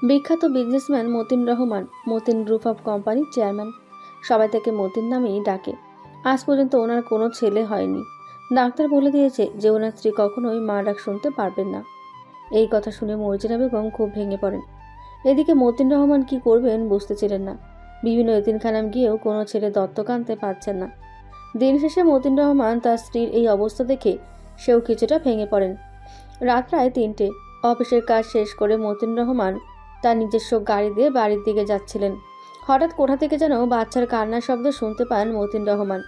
বিখ্যাত businessman Matin Rahman Matin group of কোম্পানির chairman. সবাই তাকে মতিন নামেই ডাকে। আজ পর্যন্ত ওনার কোনো ছেলে হয়নি। ডাক্তার বলে দিয়েছে যে ওনার স্ত্রী কখনোই মা ডাক শুনতে পারবেন না। এই কথা শুনে মর্জিনা বেগম খুব ভেঙে পড়েন। এদিকে মতিন রহমান কি করবেন বুঝতেছিলেন না। বিভিন্ন এতিমখানায় গিয়েও কোনো ছেলে দত্তক আনতে পারছেন না। দিন শেষে মতিন রহমান তার স্ত্রীর এই অবস্থা দেখে সেও কিছুটা ভেঙে পড়েন। রাত প্রায় 3টে। অফিসের কাজ শেষ করে মতিন রহমান তার নিজস্ব গাড়ি দিয়ে বাড়ির দিকে যাচ্ছিলেন। হঠাৎ কোথা থেকে যেন বাচ্চার কান্নার শব্দ শুনতে পান মতিন রহমান।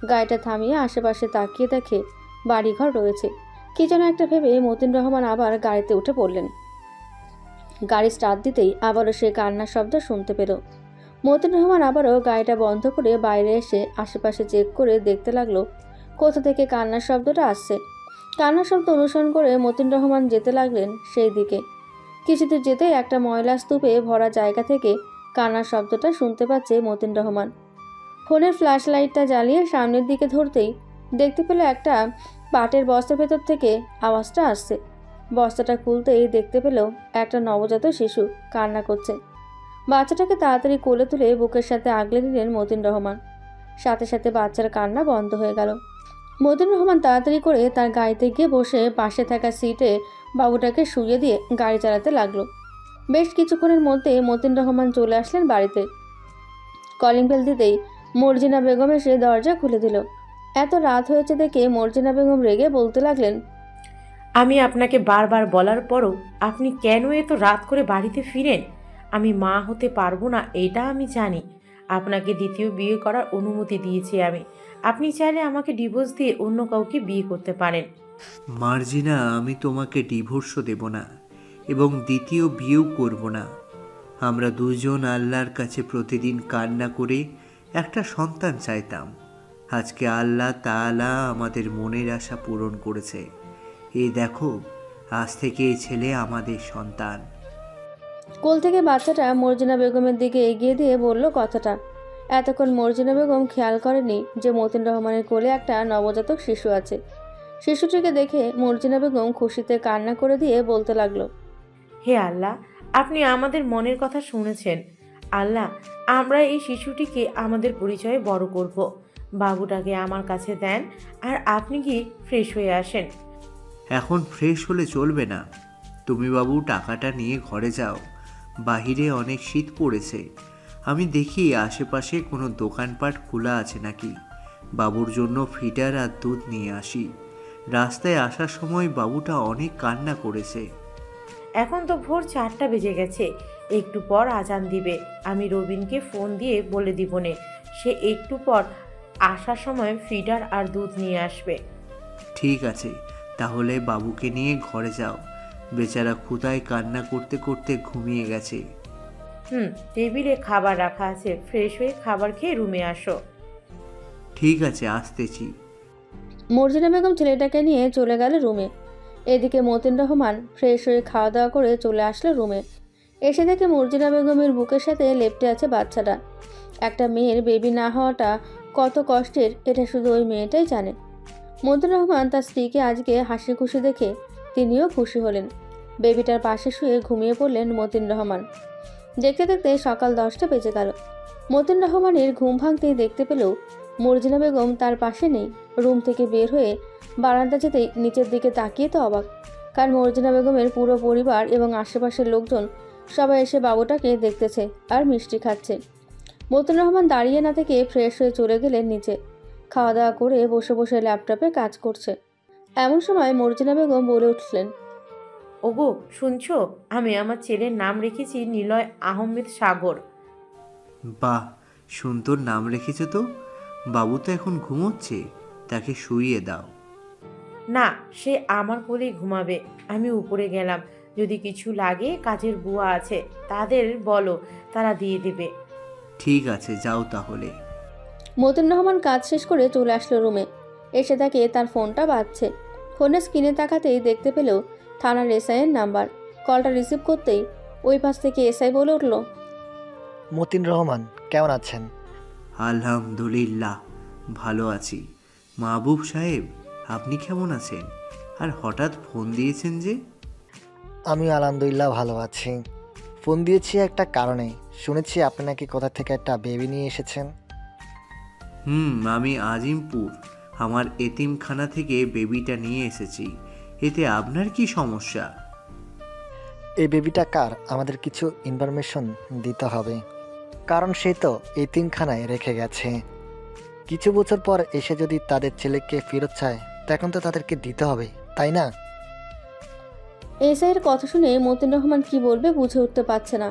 গাড়িটা থামিয়ে আশেপাশে তাকিয়ে দেখে বাড়িঘর রয়েছে। কি যেন একটা ভেবে মতিন রহমান আবার গাড়িতে উঠে পড়লেন। গাড়ি স্টার্ট দিতেই আবারও সে কান্নার শব্দ শুনতে পেল। মতিন রহমান আবারও গাড়িটা বন্ধ করে বাইরে এসে আশেপাশে চেক করে দেখতে লাগলো কোথা থেকে কান্নার শব্দটা আসছে। কান্নার শব্দ অনুসরণ করে মতিন রহমান যেতে লাগলেন সেই দিকে। কিছুদূর যেতেই একটা ময়লা স্তূপে ভরা জায়গা থেকে কান্নার শব্দটা শুনতে পাচ্ছে মতিন রহমান। ফোনের ফ্ল্যাশ লাইটটা জ্বালিয়ে সামনের দিকে ধরতেই দেখতে পেল একটা পাটের বস্তার ভেতর থেকে আওয়াজটা আসছে। বস্তাটা খুলতেই দেখতে পেল একটা নবজাত শিশু কান্না করছে। বাচ্চাটাকে তাড়াতাড়ি কোলে তুলে বুকের সাথে আগলে নিলেন মতিন রহমান। সাথে সাথে বাচ্চার কান্না বন্ধ হয়ে গেল। মতিন রহমান তাড়াতাড়ি করে তার গাড়িতে গিয়ে বসে পাশে থাকা সিটে বাবুটাকে শুইয়ে দিয়ে গাড়ি চালাতে লাগলো। বেশ কিছুক্ষণের মধ্যে মতিন রহমান চলে আসলেন বাড়িতে। কলিং বেল দিতেই মর্জিনা বেগম এসে দরজা খুলে দিল। এত রাত হয়েছে দেখে মর্জিনা বেগম রেগে বলতে লাগলেন, আমি আপনাকে বারবার বলার পরও আপনি কেন এত রাত করে বাড়িতে ফিরেন? আমি মা হতে পারবো না এটা আমি জানি। আপনাকে দ্বিতীয় বিয়ে করার অনুমতি দিয়েছি আমি। আপনি চাইলে আমাকে ডিভোর্স দিয়ে অন্য কাউকে বিয়ে করতে পারেন। মার্জিনা, আমি তোমাকে ডিভোর্সও দেব না এবং দ্বিতীয় বিয়েও করব না। আমরা দুজন আল্লাহর কাছে প্রতিদিন কান্না করে একটা সন্তান চাইতাম। আজকে আল্লাহ তাআলা আমাদের মনের আশা পূরণ করেছে। এই দেখো, আজ থেকে এই ছেলে আমাদের সন্তান। কোল থেকে বাচ্চাটা মর্জিনা বেগমের দিকে এগিয়ে দিয়ে বলল কথাটা। এতক্ষণ মর্জিনা বেগম খেয়াল করেনি যে মতিন রহমানের কোলে একটা নবজাতক শিশু আছে। শিশুটিকে দেখে মর্জিনা বেগম খুশিতে কান্না করে দিয়ে বলতে লাগলো, হে আল্লাহ, আপনি আমাদের মনের কথা শুনেছেন। আল্লাহ, আমরা এই শিশুটিকে আমাদের পরিচয়ে বড় করব। বাবুটাকে আমার কাছে দেন আর আপনি কি ফ্রেশ হয়ে আসেন। এখন ফ্রেশ হলে চলবে না। তুমি বাবু টাকাটা নিয়ে ঘরে যাও। বাহিরে অনেক শীত পড়েছে। আমি দেখি আশেপাশে কোনো দোকানপাট খোলা আছে নাকি। বাবুর জন্য ফিডার আর দুধ নিয়ে আসি। রাস্তায় আসার সময় বাবুটা অনেক কান্না করেছে। এখন তো ভোর 4টা বেজে গেছে। একটু পর আজান দিবে। আমি রবিনকে ফোন দিয়ে বলে দিবনে, সে একটু পর আসার সময় ফিডার আর দুধ নিয়ে আসবে। ঠিক আছে, তাহলে বাবুকে নিয়ে ঘরে যাও। বেচারা ক্ষুধায় কান্না করতে করতে ঘুমিয়ে গেছে। টেবিলে খাবার রাখা আছে, ফ্রেশ হয়ে খাবার খেয়ে রুমে আসো। ঠিক আছে, আসতেছি। মর্জিনা বেগম ছেলেটাকে নিয়ে চলে গেল রুমে। এদিকে মতিন রহমান ফ্রেশ হয়ে খাওয়া দাওয়া করে চলে আসলো রুমে। এসে দেখে মর্জিনা বেগমের বুকের সাথে লেপ্টে আছে বাচ্চাটা। একটা মেয়ের বেবি না হওয়াটা কত কষ্টের এটা শুধু ওই মেয়েটাই জানে। মতিন রহমান তার স্ত্রীকে আজকে হাসি খুশি দেখে তিনিও খুশি হলেন। বেবিটার পাশে শুয়ে ঘুমিয়ে পড়লেন মতিন রহমান। দেখতে দেখতে সকাল 10টা বেজে গেল। মতিন রহমানের ঘুম ভাঙতেই দেখতে পেল মর্জিনা বেগম তার পাশে নেই। রুম থেকে বের হয়ে বারান্দা যেতেই নিচের দিকে তাকিয়ে তো অবাক, কারণ মর্জিনা বেগমের পুরো পরিবার এবং আশেপাশের লোকজন সবাই এসে বাবুটাকে দেখতেছে আর মিষ্টি খাচ্ছে। মতিন রহমান দাঁড়িয়ে না থেকে ফ্রেশ হয়ে চলে গেলেন নিচে। খাওয়া দাওয়া করে বসে বসে ল্যাপটপে কাজ করছে। এমন সময় মর্জিনা বেগম বলে উঠলেন, ওগো, শুনছো? আমি আমার ছেলের নাম রেখেছি নিলয় আহমেদ সাগর। বাহ, সুন্দর নাম রেখেছো তো। বাবু তো এখন ঘুমোচ্ছে, তাকে শুইয়ে দাও। না, সে আমার কোলেই ঘুমাবে। আমি উপরে গেলাম, যদি কিছু লাগে কাজের বুয়া আছে, তাদের বলো, তারা দিয়ে দেবে। ঠিক আছে, যাও তাহলে। মতিন রহমান কাজ শেষ করে চলে আসলো রুমে। এসে দেখে তার ফোনটা বাজছে। ফোনের স্ক্রিনে তাকাতেই দেখতে পেল থানার এসআইয়ের নাম্বার। কলটা রিসিভ করতেই ওই পাশ থেকে এসআই বলে উঠল, মতিন রহমান, কেমন আছেন? আলহামদুলিল্লাহ, ভালো আছি। মাহবুব সাহেব, আপনি কেমন আছেন? আর হঠাৎ ফোন দিয়েছেন যে? আমি আলহামদুলিল্লাহ ভালো আছি। ফোন দিয়েছি একটা কারণে। শুনেছি আপনি নাকি কোথা থেকে একটা বেবি নিয়ে এসেছেন। আমি আজিমপুর আমার এতিমখানা থেকে বেবিটা নিয়ে এসেছি। এতে আপনার কি সমস্যা? এই বেবিটা কার আমাদের কিছু ইনফরমেশন দিতে হবে, কারণ সে তো এতিমখানায় রেখে গেছে। কিছু বছর পর এসে যদি তাদের ছেলেকে ফেরত চায়, তখন তো তাদেরকে দিতে হবে, তাই না? এসআইয়ের কথা শুনে মতিন রহমান কি বলবে বুঝে উঠতে পারছে না।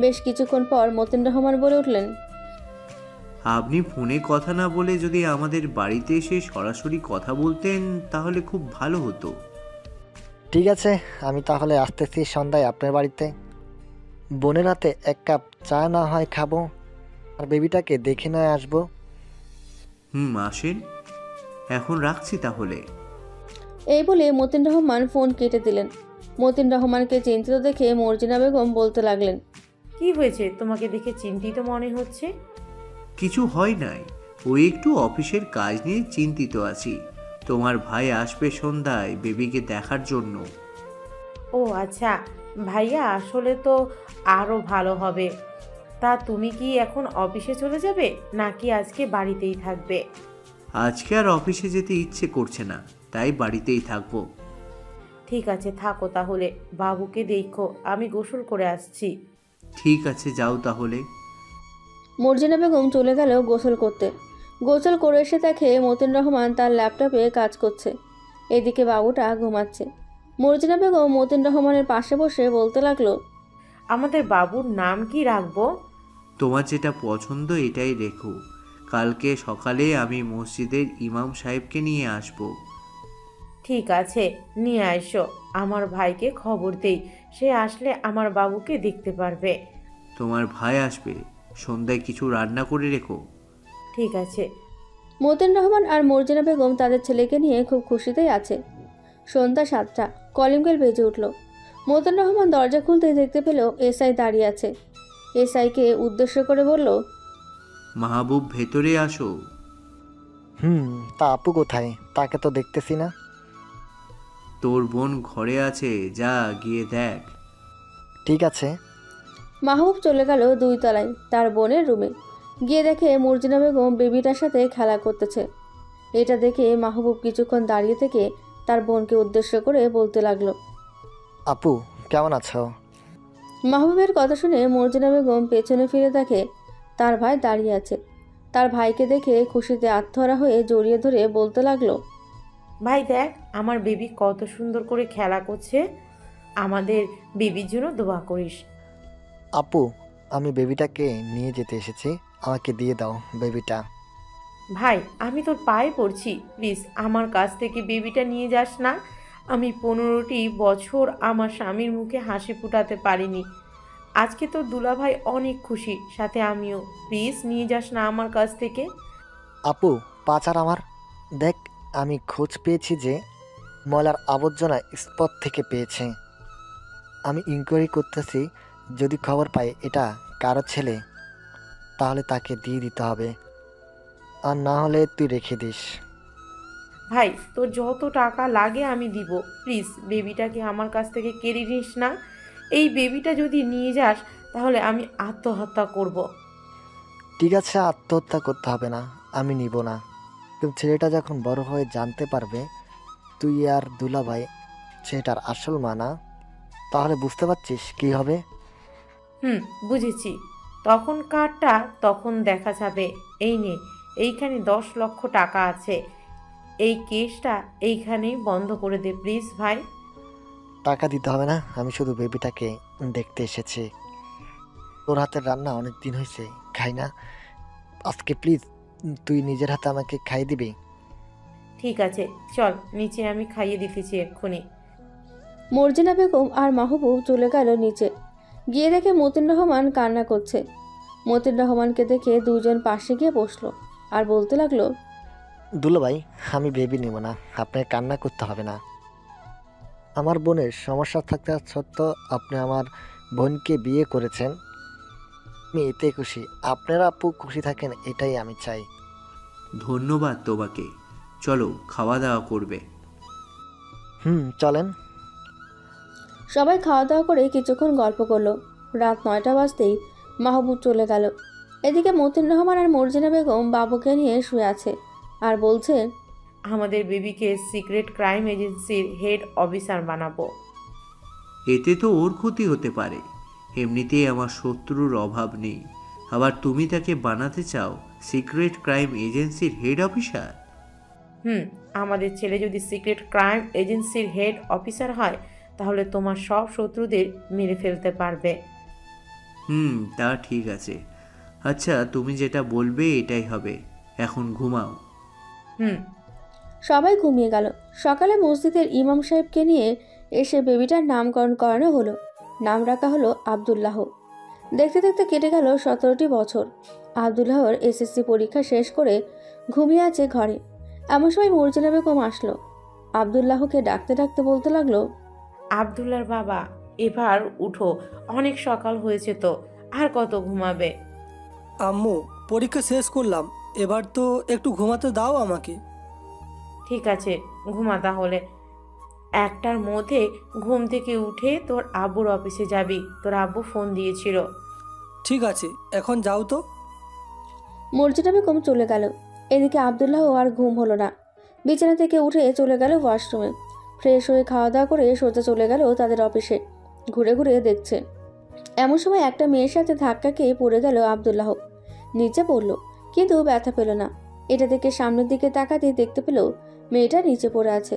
বেশ কিছুক্ষণ পর মতিন রহমান বলে উঠলেন, আপনি ফোনে কথা না বলে যদি আমাদের বাড়িতে এসে সরাসরি কথা বলতেন তাহলে খুব ভালো হতো। ঠিক আছে, আমি তাহলে আসতেছি সন্ধ্যায় আপনার বাড়িতে। বোনের হাতে এক কাপ চা না হয় খাবো, আর বেবিটাকে দেখে নয় আসবো। আসেন, এখন রাখছি তাহলে। এই বলে মতিন রহমান ফোন কেটে দিলেন। মতিন রহমানকে চিন্তিত দেখে মর্জিনা বেগম বলতে লাগলেন, কি হয়েছে? তোমাকে দেখে চিন্তিত মনে হচ্ছে। কিছু হয় নাই, ওই একটু অফিসের কাজ নিয়ে চিন্তিত আছি। তোমার ভাই আসবে সন্ধ্যায় বেবিকে দেখার জন্য। ও আচ্ছা, ভাইয়া আসলে তো আরও ভালো হবে। তা তুমি কি এখন অফিসে চলে যাবে নাকি আজকে বাড়িতেই থাকবে? আজকে আর অফিসে যেতে ইচ্ছে করছে না, তাই বাড়িতেই থাকবো। ঠিক আছে, থাকো তাহলে। বাবুকে দেখো, আমি গোসল করে আসছি। ঠিক আছে, যাও তাহলে। মর্জিনা বেগম চলে গেল গোসল করতে। গোসল করে এসে দেখে মতিন রহমান তার ল্যাপটপে কাজ করছে। এদিকে বাবুটা ঘুমাচ্ছে। মর্জিনা বেগম মতিন রহমানের পাশে বসে বলতে লাগলো, আমাদের বাবুর নাম কি রাখবো? তোমার যেটা পছন্দ এটাই রেখো। কালকে সকালে আমি মসজিদের ইমাম সাহেবকে নিয়ে আসব। ঠিক আছে, নিয়ে আসো। আমার ভাইকে খবর দেই, সে আসলে আমার বাবুকে দেখতে পারবে। তোমার ভাই আসবে, সন্ধ্যায় কিছু রান্না করে রেখো। ঠিক আছে। মতিন রহমান আর মর্জিনা বেগম তাদের ছেলেকে নিয়ে খুব খুশিতেই আছে। সন্ধ্যা 7টা, কলিং বেল বেজে উঠল। মতিন রহমান দরজা খুলতে দেখতে পেল এসআই দাঁড়িয়ে আছে। এসআইকে উদ্দেশ্য করে বলল, মাহবুব, ভেতরে আসো। তা আপু কোথায়? তাকে তো দেখতেছি না। তোর বোন ঘরে আছে, যা গিয়ে দেখ। ঠিক আছে। মাহবুব চলে গেল 2 তলায় তার বোনের রুমে। গিয়ে দেখে মর্জিনা বেগম বেবিটার সাথে খেলা করতেছে। এটা দেখে মাহবুব কিছুক্ষণ দাঁড়িয়ে থেকে তার বোনকে উদ্দেশ্য করে বলতে লাগলো। আপু কেমন আছো? মাহবুবের কথা শুনে মর্জিনা বেগম পেছনে ফিরে দেখে তার ভাই দাঁড়িয়ে আছে। তার ভাইকে দেখে খুশিতে আত্মহারা হয়ে জড়িয়ে ধরে বলতে লাগলো, ভাই দেখ, আমার বেবি কত সুন্দর করে খেলা করছে। আমাদের বেবির জন্য দোয়া করিস। আপু, আমি বেবিটাকে নিয়ে যেতে এসেছি, আমাকে দিয়ে দাও বেবিটা। ভাই, আমি তোর পায়ে পড়ছি, প্লিজ আমার কাছ থেকে বেবিটা নিয়ে যাস না। আমি 15টি বছর আমার স্বামীর মুখে হাসি ফুটাতে পারিনি। আজকে তোর দুলাভাই অনেক খুশি, সাথে আমিও। প্লিজ নিয়ে যাস না আমার কাছ থেকে। আপু, পাচার আমার। দেখ, আমি খোঁজ পেয়েছি যে ময়লার আবর্জনা স্পট থেকে পেয়েছে। আমি ইনকোয়ারি করতেছি, যদি খবর পাই এটা কারো ছেলে, তাহলে তাকে দিয়ে দিতে হবে, আর না হলে তুই রেখে দিস। ভাই, তোর যত টাকা লাগে আমি দিব। প্লিজ বেবিটাকে আমার কাছ থেকে কেড়ে নিস না। এই বেবিটা যদি নিয়ে যাস তাহলে আমি আত্মহত্যা করব। ঠিক আছে, আত্মহত্যা করতে হবে না, আমি নিব না। কিন্তু ছেলেটা যখন বড় হয়ে জানতে পারবে তুই আর দুলাভাই ছেলেটার আসল মা না, তাহলে বুঝতে পারছিস কি হবে। বুঝেছি। তখন কারটা তখন দেখা যাবে। এই নে, এইখানে 10 লক্ষ টাকা আছে। এই কেসটা এইখানেই বন্ধ করে দে প্লিজ ভাই। টাকা দিতে হবে না, আমি শুধু বেবিটাকে দেখতে এসেছি। তোর হাতের রান্না অনেক দিন হয়েছে খাই না, আজকে প্লিজ তুই নিজের হাতে আমাকে খাইয়ে দিবি। ঠিক আছে, চল নিচে, আমি খাইয়ে দিতেছি এক্ষুনি। মর্জিনা বেগম আর মাহবুব চলে গেল নিচে। গিয়ে দেখে মতিন রহমান কান্না করছে। মতিন রহমানকে দেখে দুজন পাশে গিয়ে বসলো আর বলতে লাগলো, দুলাভাই, আমি বেবি নেব না, আপনার কান্না করতে হবে না। আমার বোনের সমস্যা থাকতে সত্ত্বেও আপনি আমার বোনকে বিয়ে করেছেন, আমি এতে খুশি। আপনারা আপু খুশি থাকেন, এটাই আমি চাই। ধন্যবাদ তোমাকে। চলো খাওয়া দাওয়া করবে। চলেন। সবাই খাওয়া দাওয়া করে কিছুক্ষণ গল্প করলো। রাত 9টা বাজতেই মাহবুব চলে গেল। এদিকে মতিন রহমান আর মর্জিনা বেগম বাবুকে নিয়ে শুয়ে আছে আর বলছে, আমাদের বেবিকে সিক্রেট ক্রাইম এজেন্সির হেড অফিসার বানাবো। এতে তো ওর ক্ষতি হতে পারে। এমনিতেই আমার শত্রুর অভাব নেই, আবার তুমি তাকে বানাতে চাও সিক্রেট ক্রাইম এজেন্সির হেড অফিসার? আমাদের ছেলে যদি সিক্রেট ক্রাইম এজেন্সির হেড অফিসার হয় তাহলে তোমার সব শত্রুদের মেরে ফেলতে পারবে। তা ঠিক আছে। আচ্ছা, তুমি যেটা বলবে এটাই হবে। এখন ঘুমাও। সবাই ঘুমিয়ে গেল। সকালে মসজিদের ইমাম সাহেবকে নিয়ে এসে বেবিটার নামকরণ করানো হলো। নাম রাখা হলো আব্দুল্লাহ। দেখতে দেখতে কেটে গেল 17টি বছর। আব্দুল্লাহর এসএসসি পরীক্ষা শেষ করে ঘুমিয়ে আছে ঘরে। এমন সময় মর্জিনা বেগম আসলো। আব্দুল্লাহকে ডাকতে ডাকতে বলতে লাগলো, আব্দুল্লাহর বাবা, এবার উঠো, অনেক সকাল হয়েছে তো, আর কত ঘুমাবে? আম্মু, পরীক্ষা শেষ করলাম, এবার তো একটু ঘুমাতে দাও আমাকে। ঠিক আছে, ঘুমা তাহলে। 1টার মধ্যে ঘুম থেকে উঠে তোর আব্বুর অফিসে যাবি, তোর আব্বু ফোন দিয়েছিল। ঠিক আছে, এখন যাও তো। মর্জিনা বেগম চলে গেল। এদিকে আব্দুল্লাহ আর ঘুম হলো না। বিছানা থেকে উঠে চলে গেল ওয়াশরুমে। ফ্রেশ হয়ে খাওয়া দাওয়া করে সোজা চলে গেল তাদের অফিসে। ঘুরে ঘুরে দেখছে। এমন সময় একটা মেয়ের সাথে ধাক্কা খেয়ে পড়ে গেল আব্দুল্লাহ। নিচে পড়ল, কিন্তু ব্যথা পেল না। এটা দেখে সামনের দিকে তাকাতেই দেখতে পেল মেয়েটা নিচে পড়ে আছে,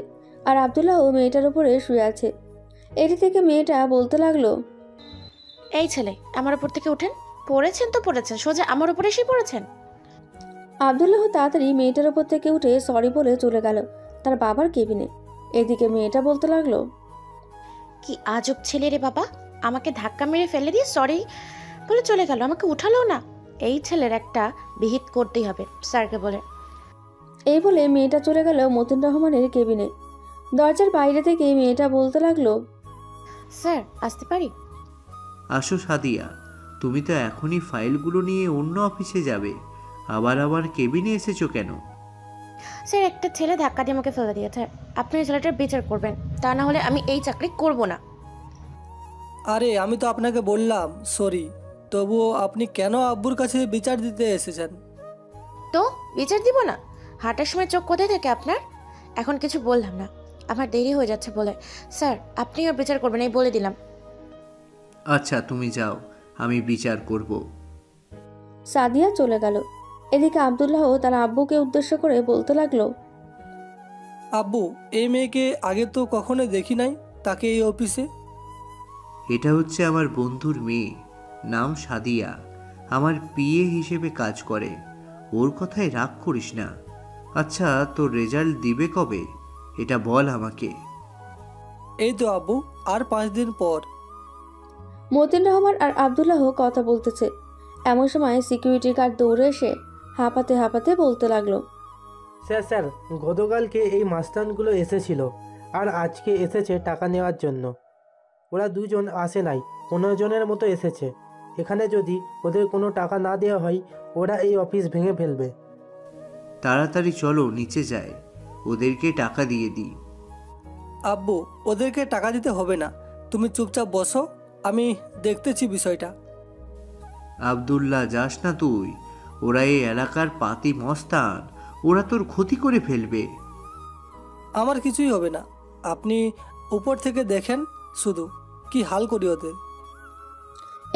আর আব্দুল্লাহ মেয়েটার উপরে শুয়ে আছে। এটি থেকে মেয়েটা বলতে লাগলো, এই ছেলে, আমার উপর থেকে উঠেন। পড়েছেন তো পড়েছেন, সোজা আমার উপরে এসে পড়েছেন। আব্দুল্লাহ তাড়াতাড়ি মেয়েটার উপর থেকে উঠে সরি বলে চলে গেল তার বাবার কেবিনে। এদিকে মেয়েটা বলতে লাগলো, কি আজব ছেলে রে বাবা, আমাকে ধাক্কা মেরে ফেলে দিয়ে সরি বলে চলে গেল, আমাকে উঠালো না। এই ছেলের একটা বিহিত করতেই হবে স্যারকে বলে। এই বলে মেয়েটা চলে গেল মতিন রহমানের কেবিনে। দরজার বাইরে থেকে মেয়েটা বলতে লাগলো, স্যার আসতে পারি? আসো সাদিয়া, তুমি তো এখনই ফাইলগুলো নিয়ে অন্য অফিসে যাবে, আবার কেবিনে এসেছো কেন? স্যার, একটা ছেলে ধাক্কা দিয়ে আমাকে ফেলে দিয়েছে, আপনি এই ছেলেটার বিচার করবেন, তা না হলে আমি এই চাকরি করব না। আরে আমি তো আপনাকে বললাম সরি, তবুও আপনি কেন আব্বুর কাছে বিচার দিতে এসেছেন? তো বিচার দিব না? হাঁটার সময় চোখ কোথায় থাকে আপনার? এখন কিছু বললাম না, আমার দেরি হয়ে যাচ্ছে বলে। স্যার, আপনিও বিচার করবেন এই বলে দিলাম। আচ্ছা তুমি যাও, আমি বিচার করব। সাদিয়া চলে গেল। এদিকে আব্দুল্লাহ তার আব্বুকে উদ্দেশ্য করে বলতে লাগলো, আব্বু, এই মেয়েকে আগে তো কখনো দেখি নাই, তাকে এই অফিসে। এটা হচ্ছে আমার বন্ধুর মেয়ে, নাম সাদিয়া, আমার পিএ হিসেবে কাজ করে। ওর কথায় রাগ করিস না। আচ্ছা, তোর রেজাল্ট দিবে কবে এটা বল আমাকে। এই তো আব্বু, আর 5 দিন পর। মতিন রহমান আর আব্দুল্লাহ কথা বলতেছে। এমন সময় সিকিউরিটি গার্ড দৌড়ে এসে হাঁপাতে হাঁপাতে বলতে লাগলো, স্যার, গতকালকে এই মাস্তানগুলো এসেছিল আর আজকে এসেছে টাকা নেওয়ার জন্য। ওরা 2 জন আসে নাই, 15 জনের মতো এসেছে। এখানে যদি ওদের কোনো টাকা না দেওয়া হয় ওরা এই অফিস ভেঙে ফেলবে। তাড়াতাড়ি চলো নিচে যাই, ওদেরকে টাকা দিয়ে দিই। আব্বু, ওদেরকে টাকা দিতে হবে না, তুমি চুপচাপ বসো, আমি দেখতেছি বিষয়টা। আব্দুল্লাহ, যাস না তুই, ওরা এই এলাকার পাতি মস্তান, ওরা তোর ক্ষতি করে ফেলবে। আমার কিছুই হবে না, আপনি উপর থেকে দেখেন শুধু কি হাল করি ওদের।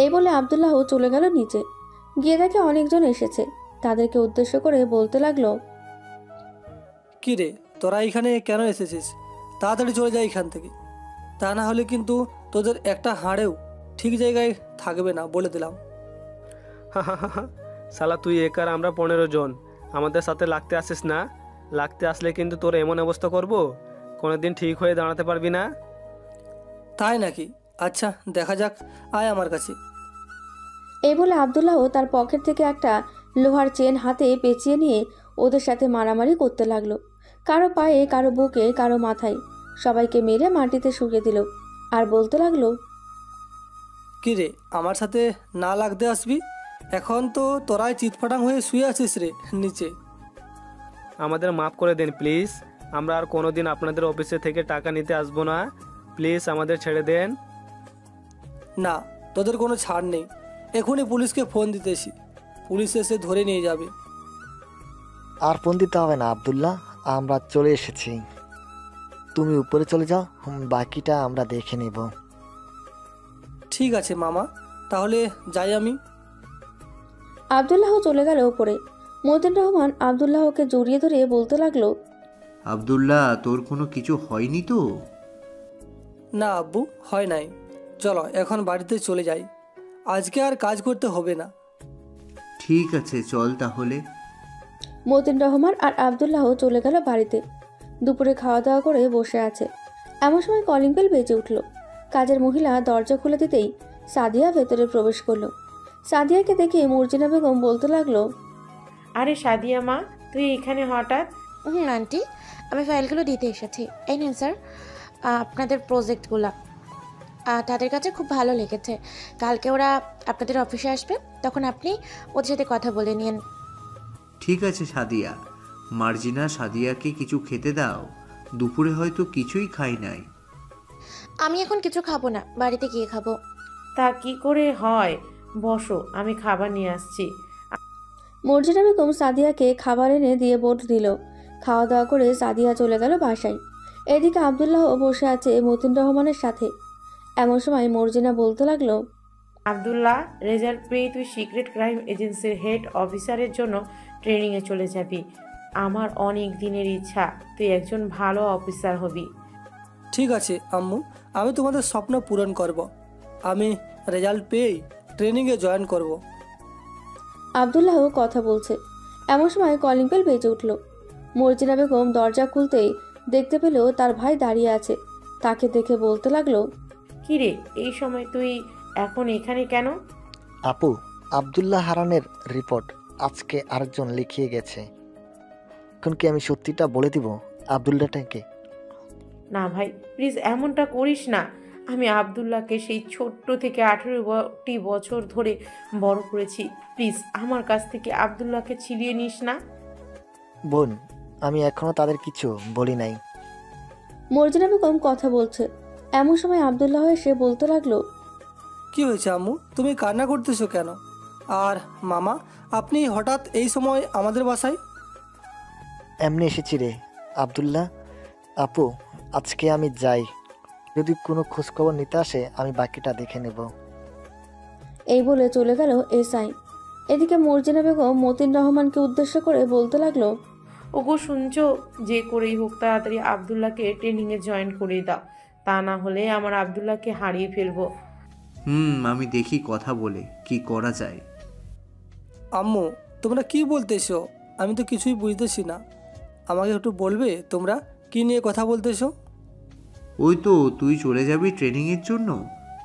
এই বলে আব্দুল্লাহ চলে গেল নিচে। গিয়ে দেখে অনেকজন এসেছে। তাদেরকে উদ্দেশ্য করে বলতে লাগলো, কি রে, তোরা এখানে কেন এসেছিস? তাড়াতাড়ি চলে যাই এখান থেকে, তা না হলে কিন্তু তোদের একটা হাড়েও ঠিক জায়গায় থাকবে না, বলে দিলাম। শালা তুই একার, আমরা 15 জন, আমাদের সাথে লাগতে আসিস না। লাগতে আসলে কিন্তু তোর এমন অবস্থা করব, কোনোদিন ঠিক হয়ে দাঁড়াতে পারবি না। তাই নাকি? আচ্ছা দেখা যাক, আয় আমার কাছে। এই বলে আব্দুল্লাহ তার পকেট থেকে একটা লোহার চেন হাতে পেঁচিয়ে নিয়ে ওদের সাথে মারামারি করতে লাগলো। কারো পায়ে, কারো বুকে, কারো মাথায়, সবাইকে মেরে মাটিতে শুকিয়ে দিল আর বলতে লাগলো, কি রে, আমার সাথে না লাগতে আসবি? এখন তো তোরাই চিৎফাটাং হয়ে শুয়ে আছিস রে নিচে। আমাদের মাফ করে দিন প্লিজ। আমরা আর কোনো দিন আপনাদের অফিসে থেকে টাকা নিতে আসবো না। প্লিজ আমাদের ছেড়ে দেন। না, তোদের কোনো ছাড় নেই। এখনই পুলিশকে ফোন দিতেছি, পুলিশ এসে ধরে নিয়ে যাবে। আর ফোন দিতে হবে না আব্দুল্লাহ, আমরা চলে এসেছি। তুমি উপরে চলে যাও, বাকিটা আমরা দেখে নেব। ঠিক আছে মামা, তাহলে যাই আমি। আব্দুল্লাহ চলে গেল উপরে। মতিন রহমান আব্দুল্লাহকে জড়িয়ে ধরে বলতে লাগলো, আব্দুল্লাহ, তোর কোনো কিছু হয়নি তো? না আব্বু, হয় নাই। চলো এখন বাড়িতে চলে যাই, আজকে আর কাজ করতে হবে না। ঠিক আছে, চল তাহলে। মতিন রহমান আর আব্দুল্লাহ চলে গেল বাড়িতে। দুপুরে খাওয়া দাওয়া করে বসে আছে, এমন সময় কলিং বেল বেজে উঠল। কাজের মহিলা দরজা খুলে দিতেই সাদিয়া ভেতরে প্রবেশ করলো। সাদিয়াকে দেখে মর্জিনা বেগম বলতে লাগলো, আরে সাদিয়া মা, তুই এখানে হঠাৎ? আন্টি, আমি ফাইলগুলো দিতে এসেছি। এই নিন স্যার, আপনাদের প্রজেক্টগুলো তাদের কাছে খুব ভালো লেগেছে। কালকে ওরা আপনাদের অফিসে আসবে, তখন আপনি ওদের সাথে কথা বলে নিন। ঠিক আছে সাদিয়া। মার্জিনা, সাদিয়াকে কিছু খেতে দাও, দুপুরে হয়তো কিছুই খাই নাই। আমি এখন কিছু খাবো না, বাড়িতে গিয়ে খাবো। তা কি করে হয়? বসো, আমি খাবার নিয়ে আসছি। মর্জিনা বেগম সাদিয়াকে খাবার এনে দিয়ে বোট দিল। খাওয়া দাওয়া করে সাদিয়া চলে গেল বাসায়। এদিকে আব্দুল্লাহ বসে আছে মতিন রহমানের সাথে। এমন সময় মর্জিনা বলতে লাগলো, আব্দুল্লাহ, রেজাল্ট পেয়ে তুই সিক্রেট ক্রাইম এজেন্সির হেড অফিসারের জন্য ট্রেনিংয়ে চলে যাবি। আমার অনেক দিনের ইচ্ছা তুই একজন ভালো অফিসার হবি। ঠিক আছে আম্মু, আমি তোমাদের স্বপ্ন পূরণ করব। আমি রেজাল্ট পেয়েই ট্রেনিংয়ে জয়েন করব। আব্দুল্লাহ কথা বলছে, এমন সময় কলিং বেল বেজে উঠল। মর্জিনা বেগম দরজা খুলতেই দেখতে পেল তার ভাই দাঁড়িয়ে আছে। তাকে দেখে বলতে লাগলো, কিরে, এই সময় তুই এখন এখানে কেন? আপু, আব্দুল্লাহ হারানের রিপোর্ট আজকে আরেকজন লিখিয়ে গেছে। এখন কি আমি সত্যিটা বলে দিব আব্দুল্লাহটাকে? না ভাই, প্লিজ এমনটা করিস না। আমি আব্দুল্লাহকে সেই ছোট্ট থেকে 18টি বছর ধরে বড় করেছি। প্লিজ আমার কাছ থেকে আব্দুল্লাহকে ছিনিয়ে নিস না। বোন, আমি এখনো তাদের কিছু বলি নাই। মর্জিনা বেগম কথা বলছে, এমন সময় আব্দুল্লাহ এসে বলতে লাগলো, কি হয়েছে আম্মু, তুমি কান্না করতেছো কেন? আর মামা, আপনি হঠাৎ এই সময় আমাদের বাসায়? এমনি এসেছি রে আব্দুল্লাহ। আপু, আজকে আমি যাই। যদি কোনো খোঁজখবর নিতে আসে আমি বাকিটা দেখে নেব। এই বলে চলে গেল এসআই। এদিকে মর্জিনা বেগম মতিন রহমানকে উদ্দেশ্য করে বলতে লাগলো, ওগো শুনছো, যে করেই হোক তাড়াতাড়ি আব্দুল্লাহকে ট্রেনিংয়ে জয়েন করে দাও, তা না হলে আমার আব্দুল্লাহকে হারিয়ে ফেলবো। আমি দেখি কথা বলে কি করা যায়। আম্মু, তোমরা কি বলতেছো? আমি তো কিছুই বুঝতেছি না। আমাকে একটু বলবে তোমরা কি নিয়ে কথা বলতেছো? ওই তো, তুই চলে যাবি ট্রেনিংয়ের জন্য,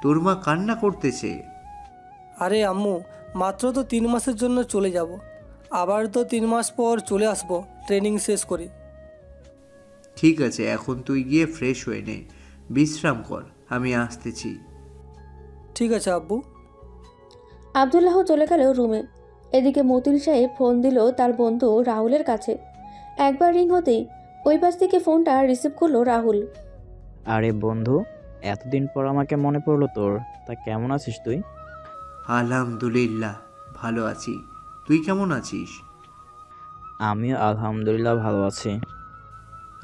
তোর মা কান্না করতেছে। আরে আম্মু, মাত্র তো 3 মাসের জন্য চলে যাব, আবার তো 3 মাস পর চলে আসব ট্রেনিং শেষ করে। ঠিক আছে, এখন তুই গিয়ে ফ্রেশ হয়ে নে, বিশ্রাম কর, আমি আসতেছি। ঠিক আছে আব্বু। আব্দুল্লাহ চলে গেল রুমে। এদিকে মতিন সাহেব ফোন দিল তার বন্ধু রাহুলের কাছে। একবার রিং হতেই ওই পাশ থেকে ফোনটা রিসিভ করলো রাহুল। আরে বন্ধু, এতদিন পর আমাকে মনে পড়লো তোর। তা কেমন আছিস তুই? আলহামদুলিল্লাহ, ভালো আছি। তুই কেমন আছিস? আমিও আলহামদুলিল্লাহ ভালো আছি।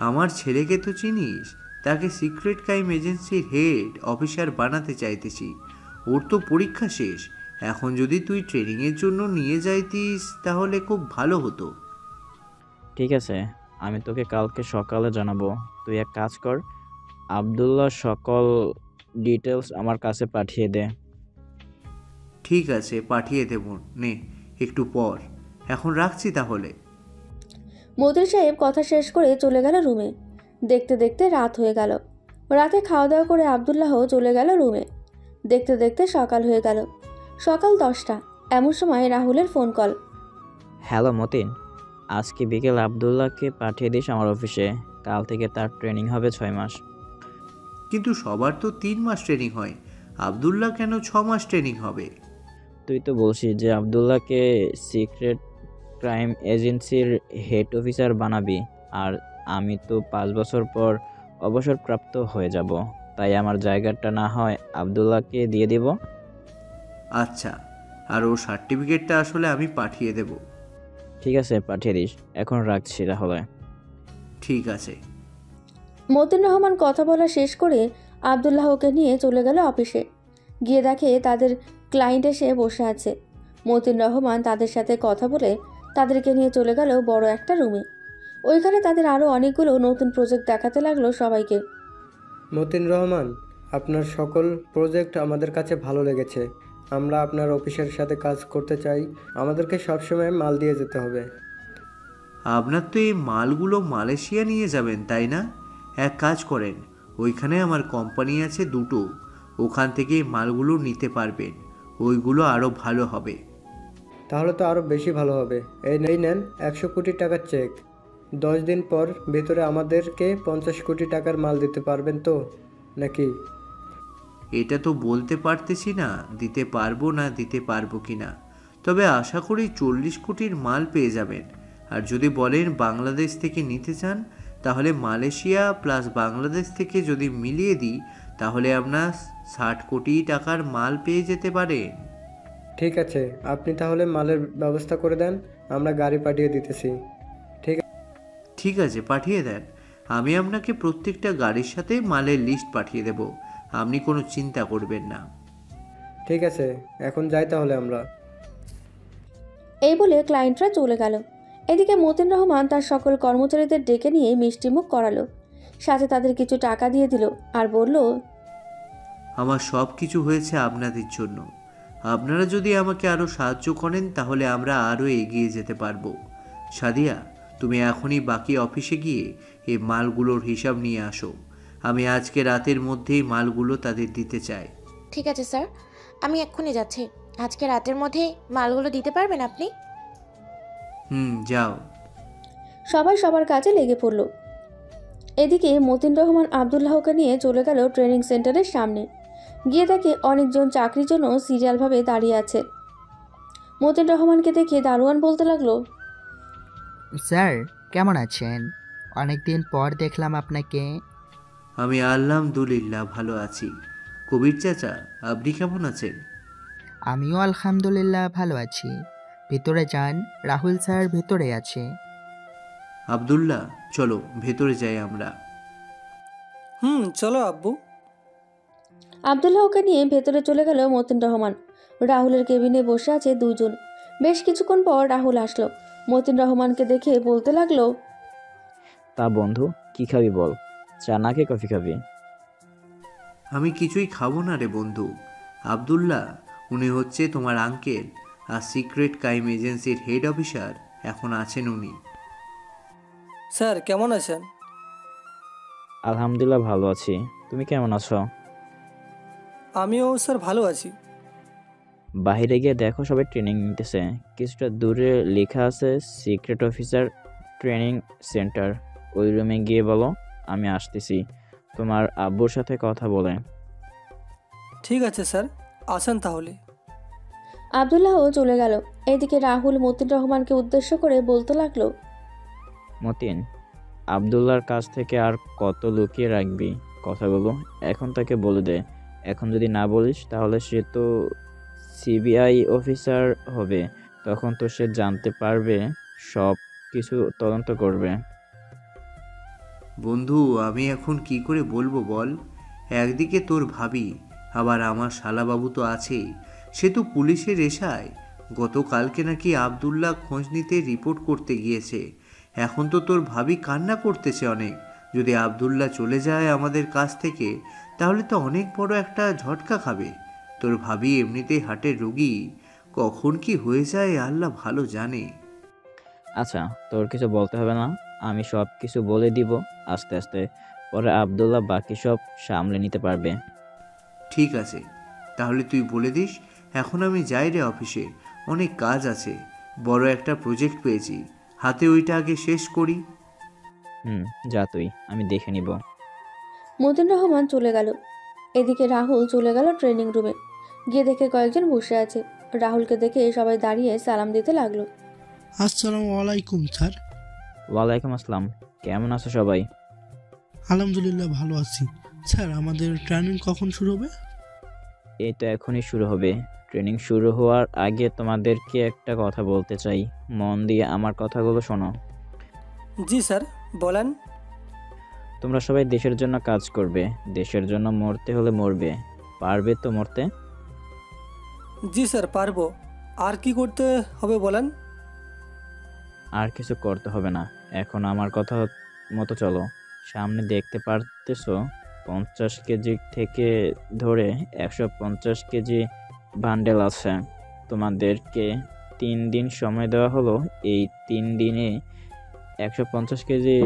আমার ছেলেকে তো চিনিস, তাকে সিক্রেট ক্রাইম এজেন্সির হেড অফিসার বানাতে চাইতেছি। ওর তো পরীক্ষা শেষ, এখন যদি তুই ট্রেনিংয়ের জন্য নিয়ে যাইতিস তাহলে খুব ভালো হতো। ঠিক আছে, আমি তোকে কালকে সকালে জানাবো। তুই এক কাজ কর, আব্দুল্লাহ সকল ডিটেলস আমার কাছে পাঠিয়ে দে। ঠিক আছে, পাঠিয়ে দেব, নে একটু পর। এখন রাখছি তাহলে। মতিন সাহেব কথা শেষ করে চলে গেল রুমে। দেখতে দেখতে রাত হয়ে গেল। রাতে খাওয়া দাওয়া করে আব্দুল্লাহ চলে গেল রুমে। দেখতে দেখতে সকাল হয়ে গেল। সকাল 10টা। এমন সময় রাহুলের ফোন কল। হ্যালো মতিন, আজকে বিকেল আব্দুল্লাহকে পাঠিয়ে দিস আমার অফিসে। কাল থেকে তার ট্রেনিং হবে 6 মাস। কিন্তু সবার তো 3 মাস ট্রেনিং হয়, আব্দুল্লাহ কেন 6 মাস ট্রেনিং হবে? তুই তো বলছিস যে আব্দুল্লাহকে সিক্রেট ক্রাইম এজেন্সির হেড অফিসার বানাবি। আর আমি তো 5 বছর পর অবসরপ্রাপ্ত হয়ে যাব, তাই আমার জায়গাটা না হয় আবদুল্লাহকে দিয়ে দিব। আচ্ছা, আর ওর সার্টিফিকেটটা আসলে আমি পাঠিয়ে দেব। ঠিক আছে, পাঠিয়ে দিস। এখন রাখছি তাহলে। ঠিক আছে। মতিন রহমান কথা বলা শেষ করে আবদুল্লাহকে নিয়ে চলে গেল অফিসে। গিয়ে দেখে তাদের ক্লায়েন্ট এসে বসে আছে। মতিন রহমান তাদের সাথে কথা বলে তাদেরকে নিয়ে চলে গেল বড় একটা রুমে। ওইখানে তাদের আরও অনেকগুলো নতুন প্রজেক্ট দেখাতে লাগলো সবাইকে। মতিন রহমান, আপনার সকল প্রজেক্ট আমাদের কাছে ভালো লেগেছে। আমরা আপনার অফিসের সাথে কাজ করতে চাই। আমাদেরকে সবসময় মাল দিয়ে যেতে হবে। আপনার তো এই মালগুলো মালয়েশিয়া নিয়ে যাবেন, তাই না? এক কাজ করেন, ওইখানে আমার কোম্পানি আছে 2টো, ওখান থেকে মালগুলো নিতে পারবেন। ওইগুলো আরও ভালো হবে। তাহলে তো আরও বেশি ভালো হবে। এই নেন 100 কোটি টাকার চেক। 10 দিন পর ভেতরে আমাদেরকে 50 কোটি টাকার মাল দিতে পারবেন তো নাকি? এটা তো বলতে পারতেছি না দিতে পারবো না দিতে পারবো কি না, তবে আশা করি 40 কোটির মাল পেয়ে যাবেন। আর যদি বলেন বাংলাদেশ থেকে নিতে চান, তাহলে মালয়েশিয়া প্লাস বাংলাদেশ থেকে যদি মিলিয়ে দিই, তাহলে আপনার 60 কোটি টাকার মাল পেয়ে যেতে পারেন। ঠিক আছে, আপনি তাহলে মালের ব্যবস্থা করে দেন, আমরা গাড়ি পাঠিয়ে দিতেছি। ঠিক আছে, পাঠিয়ে দেন। আমি আপনাকে প্রত্যেকটা গাড়ির সাথে মালের লিস্ট পাঠিয়ে দেব, আপনি কোনো চিন্তা করবেন না। ঠিক আছে, এখন যাই তাহলে আমরা। এই বলে ক্লায়েন্টরা চলে গেল। এদিকে মতিন রহমান তার সকল কর্মচারীদের ডেকে নিয়ে মিষ্টিমুখ করালো, সাথে তাদের কিছু টাকা দিয়ে দিল আর বলল, আমার সব কিছু হয়েছে আপনাদের জন্য। আপনারা যদি আমাকে আরও সাহায্য করেন, তাহলে আমরা আরও এগিয়ে যেতে পারবো। সাদিয়া, তুমি এখনই বাকি অফিসে গিয়ে এই মালগুলোর হিসাব নিয়ে আসো। আমি আজকে রাতের মধ্যেই মালগুলো তাদের দিতে চাই। ঠিক আছে স্যার, আমি এক্ষুনি যাচ্ছি। আজকে রাতের মধ্যে মালগুলো দিতে পারবেন আপনি? যাও। সবাই সবার কাজে লেগে পড়ল। এদিকে মতিন রহমান আবদুল্লাহকে নিয়ে চলে গেল ট্রেনিং সেন্টারের সামনে। গিয়ে দেখে অনেকজন চাকরির জন্য সিরিয়ালভাবে দাঁড়িয়ে আছে। মতিন রহমানকে দেখে দারোয়ান বলতে লাগলো, স্যার কেমন আছেন? অনেকদিন পর দেখলাম আপনাকে। আমি আলহামদুলিল্লাহ ভালো আছি। কবির চাচা, আপনি কেমন আছেন? আমিও আলহামদুলিল্লাহ ভালো আছি। ভেতরে যান, রাহুল স্যার ভেতরে আছে। আব্দুল্লাহ, চলো ভেতরে যাই আমরা। চলো আব্বু। আবদুল্লাহকে নিয়ে ভেতরে চলে গেল মতিন রহমান। রাহুলের কেবিনে বসে আছে 2 জন। বেশ কিছুক্ষণ পর রাহুল আসলো। মতিন রহমানকে দেখে বলতে লাগলো, তা বন্ধু, কি খাবি বল? চা নাকি কফি খাবি? আমি কিছুই খাবো না রে বন্ধু। আব্দুল্লাহ, উনি হচ্ছে তোমার আঙ্কেল আর সিক্রেট ক্রাইম এজেন্সির হেড অফিসার এখন আছেন উনি। স্যার কেমন আছেন? আলহামদুলিল্লাহ ভালো আছি। তুমি কেমন আছো? আমিও স্যার ভালো আছি। বাইরে গিয়ে দেখো, সবাই ট্রেনিং নিতেছে। কিছুটা দূরে লেখা আছে সিক্রেট অফিসার ট্রেনিং সেন্টার। ওই রুমে গিয়ে বলো আমি আসতেছি, তোমার আব্বুর সাথে কথা বলে। ঠিক আছে স্যার, আসেন তাহলে। আবদুল্লাহ চলে গেল। এদিকে রাহুল মতিন রহমানকে উদ্দেশ্য করে বলতে লাগলো, মতিন, আবদুল্লাহর কাছ থেকে আর কত লুকিয়ে রাখবি কথাগুলো? এখন তাকে বলে দে। এখন যদি না বলিস তাহলে সে তো সিবিআই অফিসার হবে, তখন তো সে জানতে পারবে, সব কিছু তদন্ত করবে। বন্ধু, আমি এখন কি করে বলবো বল? একদিকে তোর ভাবি, আবার আমার শালাবাবু তো আছেই, সে তো পুলিশের এশায়। গতকালকে নাকি আবদুল্লাহ খোঁজ নিতে রিপোর্ট করতে গিয়েছে। এখন তো তোর ভাবি কান্না করতেছে অনেক। যদি আবদুল্লাহ চলে যায় আমাদের কাছ থেকে, তাহলে তো অনেক বড় একটা ঝটকা খাবে। তোর ভাবি এমনিতেই হার্টের রোগী, কখন কি হয়ে যায় আল্লাহ ভালো জানে। আচ্ছা, তোর কিছু বলতে হবে না, আমি সব কিছু বলে দিব আস্তে আস্তে। পরে আবদুল্লাহ বাকি সব সামলে নিতে পারবে। ঠিক আছে, তাহলে তুই বলে দিস। এখন আমি যাই রে অফিসে, অনেক কাজ আছে। বড় একটা প্রজেক্ট পেয়েছি হাতে, ওইটা আগে শেষ করি। যা তুই, আমি দেখে নিব। মতিন রহমান চলে গেল। এদিকে রাহুল চলে গেল ট্রেনিং রুমে। গিয়ে দেখে কয়েকজন বসে আছে। রাহুলকে দেখে সবাই দাঁড়িয়ে সালাম দিতে লাগলো। আসসালামু আলাইকুম স্যার। ওয়ালাইকুম আসসালাম। কেমন আছো সবাই? আলহামদুলিল্লাহ ভালো আছি। স্যার আমাদের ট্রেনিং কখন শুরু হবে? এই তো এখনই শুরু হবে। ট্রেনিং শুরু হওয়ার আগে তোমাদেরকে একটা কথা বলতে চাই, মন দিয়ে আমার কথাগুলো শোনো। জি স্যার, বলেন। তোমরা সবাই দেশের জন্য কাজ করবে, দেশের জন্য মরতে হলে মরবে। পারবে তো মরতে? জি স্যার, পারবো। আর কি করতে হবে বলেন। আর কিছু করতে হবে না, এখন আমার কথা মতো চলো। সামনে দেখতে পারতেছো 50 কেজি থেকে ধরে 150 কেজি বান্ডেল আছে। তোমাদেরকে 3 দিন সময় দেওয়া হলো। এই 3 দিনে 150 কেজি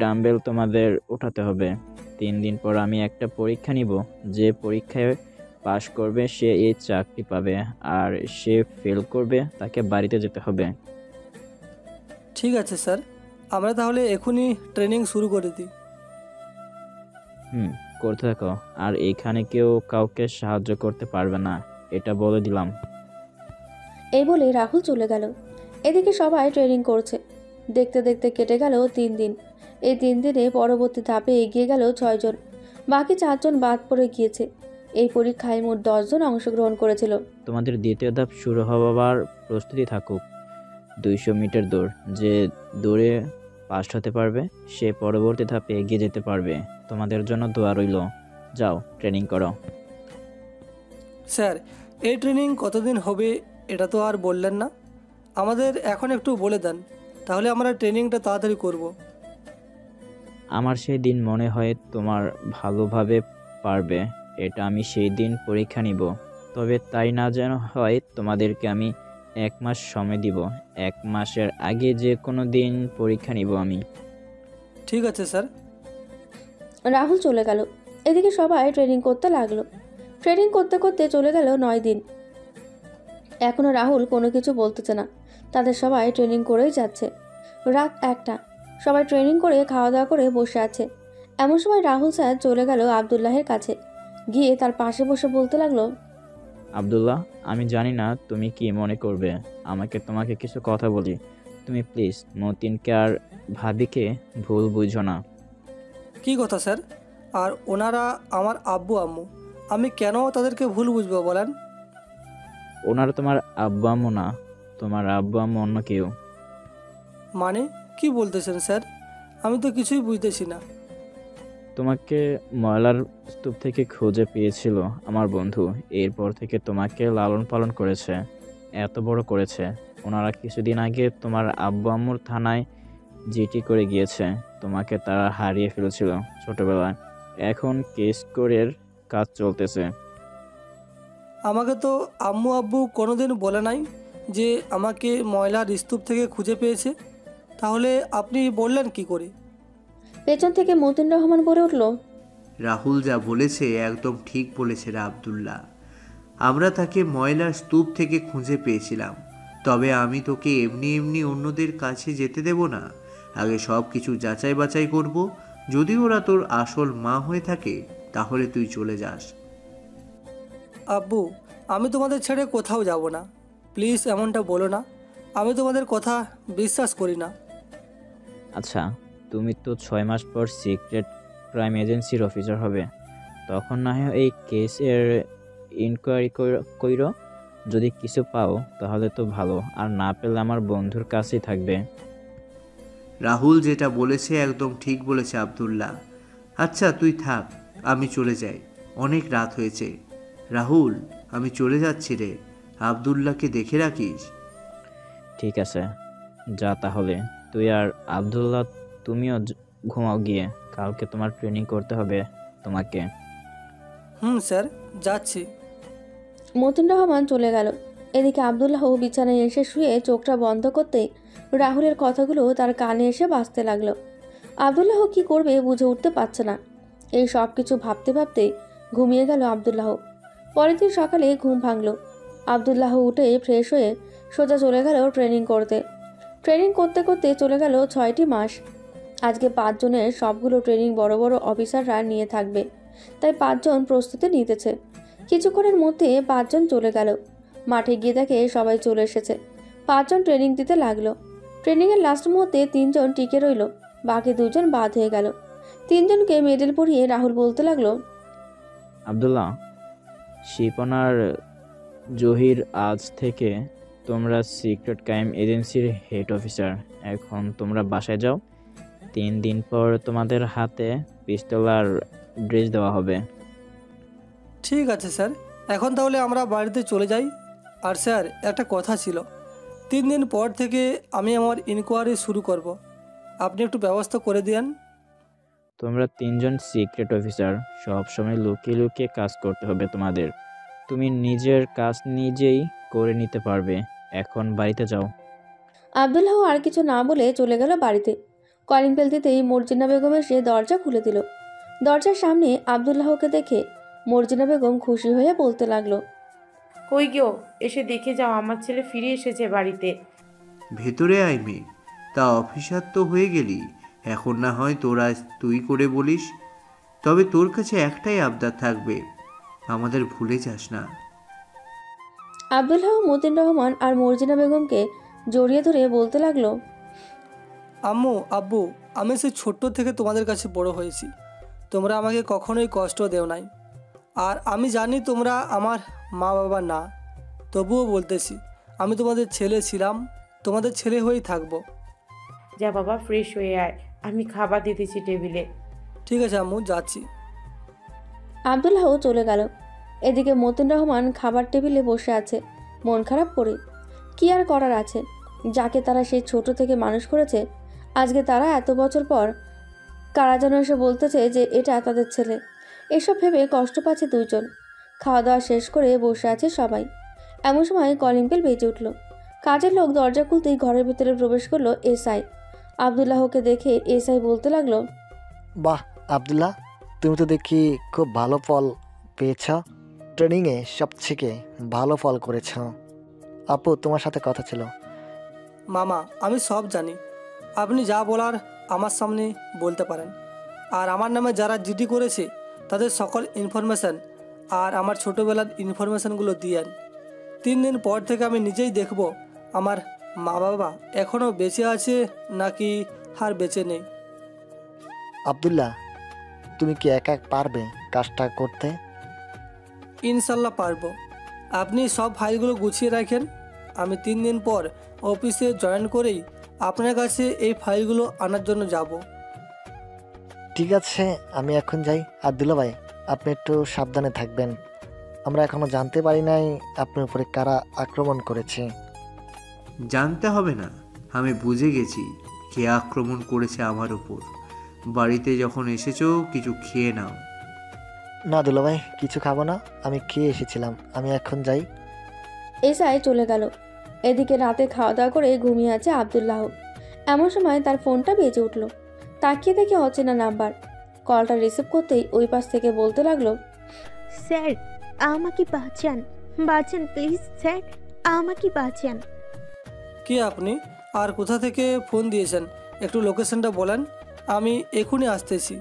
ডাম্বেল তোমাদের উঠাতে হবে। 3 দিন পর আমি একটা পরীক্ষা নিব, যে পরীক্ষায় পাশ করবে সে এই চাকরি পাবে, আর সে ফেল করবে তাকে বাড়িতে যেতে হবে। ঠিক আছে স্যার, আমরা তাহলে এখনই ট্রেনিং শুরু করে দিই। করতে থাকো। আর এখানে কেউ কাউকে সাহায্য করতে পারবে না, এটা বলে দিলাম। এই বলে রাহুল চলে গেল। এদিকে সবাই ট্রেনিং করছে। দেখতে দেখতে কেটে গেল 3 দিন। এই 3 দিনে পরবর্তী ধাপে এগিয়ে গেল 6 জন, বাকি 4 জন বাদ পড়ে গিয়েছে। এই পরীক্ষায় মোট 10 জন অংশগ্রহণ করেছিল। তোমাদের দ্বিতীয় ধাপ শুরু হবার প্রস্তুতি থাকুক। 200 মিটার দৌড়, যে দৌড়ে ফার্স্ট হতে পারবে সে পরবর্তী ধাপে এগিয়ে যেতে পারবে। তোমাদের জন্য দোয়া রইল। যাও ট্রেনিং করো। স্যার, এই ট্রেনিং কতদিন হবে এটা তো আর বললেন না। আমাদের এখন একটু বলে দেন, তাহলে আমরা ট্রেনিংটা তাড়াতাড়ি করব। আমার সেই দিন মনে হয় তোমার ভালোভাবে পারবে, এটা আমি সেই দিন পরীক্ষা নিব। তবে তাই না যেন হয়, তোমাদেরকে আমি 1 মাস সময় দিব। 1 মাসের আগে যে কোনো দিন পরীক্ষা নিব আমি। ঠিক আছে স্যার। রাহুল চলে গেল। এদিকে সবাই ট্রেনিং করতে লাগলো। ট্রেনিং করতে করতে চলে গেল 9 দিন। এখনও রাহুল কোনো কিছু বলতেছে না। তাদের সবাই ট্রেনিং করেই যাচ্ছে। রাত 1টা। সবাই ট্রেনিং করে খাওয়া দাওয়া করে বসে আছে। এমন সময় রাহুল স্যার চলে গেল আবদুল্লাহের কাছে, গিয়ে তার পাশে বসে বলতে লাগলো, আব্দুল্লাহ, আমি জানি না তুমি কি মনে করবে, তোমাকে কিছু কথা বলি। তুমি প্লিজ মতিনকে আর ভাবিকে ভুল বুঝো না। কি কথা স্যার? আর ওনারা আমার আব্বু আম্মু, আমি কেন তাদেরকে ভুল বুঝবো বলেন? ওনারা তোমার আব্বু আম্মু না, তোমার আব্বু আম্মু অন্য কেউ। মানে কি বলতেছেন স্যার? আমি তো কিছুই বুঝতেছি না। তোমাকে ময়লার স্তূপ থেকে খুঁজে পেয়েছিল আমার বন্ধু। এরপর থেকে তোমাকে লালন পালন করেছে, এত বড় করেছে। ওনারা কিছুদিন আগে তোমার আব্বু আম্মুর থানায় জিডি করে গিয়েছে। তোমাকে তারা হারিয়ে ফেলেছিল ছোটবেলায়। এখন কেস কোরের কাজ চলতেছে। আমাকে তো আম্মু আব্বু কোনোদিন বলে নাই যে আমাকে ময়লার স্তূপ থেকে খুঁজে পেয়েছে। তাহলে আপনি বললেন কি করে? পেছন থেকে মতিন রহমান বলে উঠল, রাহুল যা বলেছে একদম ঠিক বলেছে রে আব্দুল্লাহ। আমরা তাকে ময়লার স্তূপ থেকে খুঁজে পেয়েছিলাম। তবে আমি তোকে এমনি এমনি অন্যদের কাছে যেতে দেব না। আগে সব কিছু যাচাই বাছাই করব। যদি ওরা তোর আসল মা হয়ে থাকে তাহলে তুই চলে যাস। আব্বু, আমি তোমাদের ছেড়ে কোথাও যাব না। প্লিজ এমনটা বলো না। আমি তোমাদের কথা বিশ্বাস করি না। আচ্ছা, তুমি তো 6 মাস পর সিক্রেট ক্রাইম এজেন্সির অফিসার হবে। তখন না হয় এই কেসের ইনকোয়ারি কইরো। যদি কিছু পাও তাহলে তো ভালো, আর না পেলে আমার বন্ধুর কাছেই থাকবে। রাহুল যেটা বলেছে একদম ঠিক বলেছে আব্দুল্লাহ। আচ্ছা তুই থাক, আমি চলে যাই। অনেক রাত হয়েছে। রাহুল, আমি চলে যাচ্ছি রে। আব্দুল্লাহকে দেখে রাখিস। ঠিক আছে, যা তাহলে। তুই আর আব্দুল্লাহ তুমিও ঘুমাও গিয়ে। কালকে তোমার ট্রেনিং করতে হবে তোমাকে। স্যার, যাচ্ছি। মতিন রহমান চলে গেল। এদিকে আবদুল্লাহ বিছানায় এসে শুয়ে চোখটা বন্ধ করতেই রাহুলের কথাগুলো তার কানে এসে বাজতে লাগলো। আবদুল্লাহ কি করবে বুঝে উঠতে পারছে না। এই সব কিছু ভাবতে ভাবতেই ঘুমিয়ে গেল আবদুল্লাহ। পরের দিন সকালে ঘুম ভাঙল। আবদুল্লাহ উঠে ফ্রেশ হয়ে সোজা চলে গেল ট্রেনিং করতে। ট্রেনিং করতে করতে চলে গেল 6টি মাস। আজকে 5 জনের সবগুলো ট্রেনিং বড় বড় অফিসাররা নিয়ে থাকবে, তাই 5 জন প্রস্তুতি নিতেছে। কিছুক্ষণের মধ্যে 5 জন চলে গেল। মাঠে গিয়ে দেখে সবাই চলে এসেছে। 5 জন ট্রেনিং দিতে লাগলো। ট্রেনিংয়ের লাস্ট মুহূর্তে 3 জন টিকে রইল, বাকি 2 জন বাদ হয়ে গেল। 3 জনকে মেডেল পরিয়ে রাহুল বলতে লাগলো, আব্দুল্লাহ, শিপন আর জহির, আজ থেকে তোমরা সিক্রেট ক্রাইম এজেন্সির হেড অফিসার। এখন তোমরা বাসায় যাও। 3 দিন পর তোমাদের হাতে পিস্তল আর ড্রেস দেওয়া হবে। ঠিক আছে স্যার, এখন তাহলে আমরা বাড়িতে চলে যাই। আর স্যার, একটা কথা ছিল, 3 দিন পর থেকে আমি আমার ইনকোয়ারি শুরু করব, আপনি একটু ব্যবস্থা করে দিন। তোমরা 3 জন সিক্রেট অফিসার, সবসময় লুকিয়ে লুকিয়ে কাজ করতে হবে তোমাদের। তুমি নিজের কাজ নিজেই করে নিতে পারবে। এখন বাড়িতে যাও। আব্দুল্লাহ আর কিছু না বলে চলে গেল বাড়িতে। কলিং বেল দিতেই মর্জিনা বেগম এসে দরজা খুলে দিল। দরজার সামনে আব্দুল্লাহকে দেখে মর্জিনা বেগম খুশি হয়ে বলতে লাগলো, কই গো, এসে দেখে যাও, আমার ছেলে ফিরে এসেছে বাড়িতে। ভেতরে আয় মেয়ে, তা অফিসার তো হয়ে গেলি, এখন না হয় তোরা তুই করে বলিস। তবে তোর কাছে একটাই আবদার থাকবে, আমাদের ভুলে যাস না। আব্দুল্লাহ মতিন রহমান আর মর্জিনা বেগমকে জড়িয়ে ধরে বলতে লাগলো, আম্মু, আব্বু, আমি সেই ছোট্ট থেকে তোমাদের কাছে বড় হয়েছি। তোমরা আমাকে কখনোই কষ্ট দেও নাই। আর আমি জানি তোমরা আমার মা বাবা না, তবুও বলতেছি, আমি তোমাদের ছেলে ছিলাম, তোমাদের ছেলে হয়েই থাকবো। যা বাবা, ফ্রেশ হয়ে আয়, আমি খাবার দিতেছি টেবিলে। ঠিক আছে আম্মু, যাচ্ছি। আব্দুল্লাহ চলে গেল। এদিকে মতিন রহমান খাবার টেবিলে বসে আছে, মন খারাপ করে। কি আর করার আছে, যাকে তারা সেই ছোট থেকে মানুষ করেছে, আজকে তারা এত বছর পর কারা যেন এসে বলতেছে যে এটা তাদের ছেলে। এসব ভেবে কষ্ট পাচ্ছে 2 জন। খাওয়া দাওয়া শেষ করে বসে আছে সবাই। এমন সময় কলিং বেল বেজে উঠল। কাজের লোক দরজা খুলতেই ঘরের ভিতরে প্রবেশ করলো এসআই। আব্দুল্লাহকে দেখে এসআই বলতে লাগলো, বাহ আব্দুল্লাহ, তুমি তো দেখি খুব ভালো ফল পেয়েছ। ট্রেনিংয়ে সবথেকে ভালো ফল করেছ। আপু, তোমার সাথে কথা ছিল। মামা, আমি সব জানি, আপনি যা বলার আমার সামনে বলতে পারেন। আর আমার নামে যারা জিডি করেছে তাদের সকল ইনফরমেশান আর আমার ছোটোবেলার ইনফরমেশানগুলো দিয়েন। 3 দিন পর থেকে আমি নিজেই দেখব আমার মা বাবা এখনও বেঁচে আছে নাকি আর বেঁচে নেই। আব্দুল্লাহ, তুমি কি একা পারবে কাজটা করতে? ইনশাল্লাহ পারবো। আপনি সব ফাইলগুলো গুছিয়ে রাখেন, আমি 3 দিন পর অফিসে জয়েন করেই আপনার কাছে এই ফাইলগুলো আনার জন্য যাব। ঠিক আছে, আমি এখন যাই। আব্দুল্লাহ ভাই, আপনি একটু সাবধানে থাকবেন। আমরা এখনো জানতে পারি নাই আপনার উপরে কারা আক্রমণ করেছে। জানতে হবে না, আমি বুঝে গেছি কে আক্রমণ করেছে আমার উপর। বাড়িতে যখন এসেছো কিছু খেয়ে নাও। না দুলা ভাই, কিছু খাবো না, আমি খেয়ে এসেছিলাম। আমি এখন যাই। এসআই চলে গেল। এদিকে রাতে খাওয়া দাওয়া করে ঘুমিয়ে আছে আব্দুল্লাহ। এমন সময় তার ফোনটা বেজে উঠল। তাকিয়ে দেখে অচেনা নাম্বার। কলটা রিসিভ করতেই ওই পাশ থেকে বলতে লাগলো, স্যার, আমাকে বাঁচান, বাঁচান প্লিজ স্যার, আমাকে বাঁচান। কে আপনি আর কোথা থেকে ফোন দিয়েছেন? একটু লোকেশনটা বলেন, আমি এখনই আসতেছি।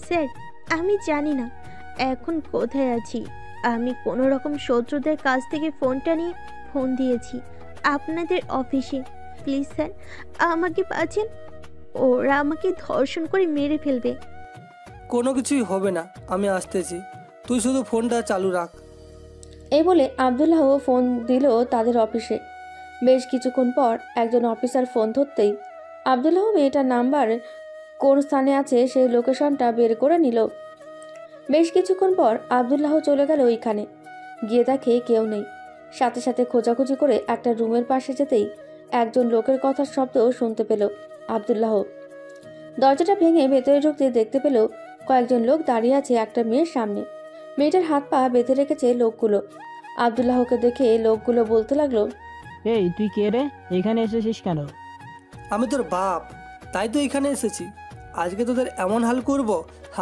স্যার, আমি জানি না এখন কোথায় আছি। আমি কোনো রকম শত্রুদের কাছ থেকে ফোনটা নিয়ে ফোন দিয়েছি আপনাদের অফিসে। প্লিজ স্যার, আমাকে বাঁচান, ওরা আমাকে ধর্ষণ করে মেরে ফেলবে। কোনো কিছুই হবে না, আমি আসতেছি, তুই শুধু ফোনটা চালু রাখ। এই বলে আব্দুল্লাহ ফোন দিল তাদের অফিসে। বেশ কিছুক্ষণ পর একজন অফিসার ফোন ধরতেই আব্দুল্লাহ মেয়েটার নাম্বার কোন স্থানে আছে সেই লোকেশনটা বের করে নিল। বেশ কিছুক্ষণ পর আব্দুল্লাহ চলে গেল ওইখানে। গিয়ে দেখে কেউ নেই। সাথে সাথে খোঁজাখুঁজি করে একটা রুমের পাশে যেতেই একজন লোকের কথার শব্দ শুনতে পেল আব্দুল্লাহ। দরজাটা ভেঙে ভেতরে ঢুকতে দেখতে পেল কয়েকজন লোক দাঁড়িয়ে আছে একটা মেয়ের সামনে। মেয়েটার হাত পা বেঁধে রেখেছে লোকগুলো। আব্দুল্লাহকে দেখে লোকগুলো বলতে লাগলো, এই তুই কে রে, এখানে এসেছিস কেন? আমি তোর বাপ, তাই তো এখানে এসেছি। আজকে তোদের এমন হাল করব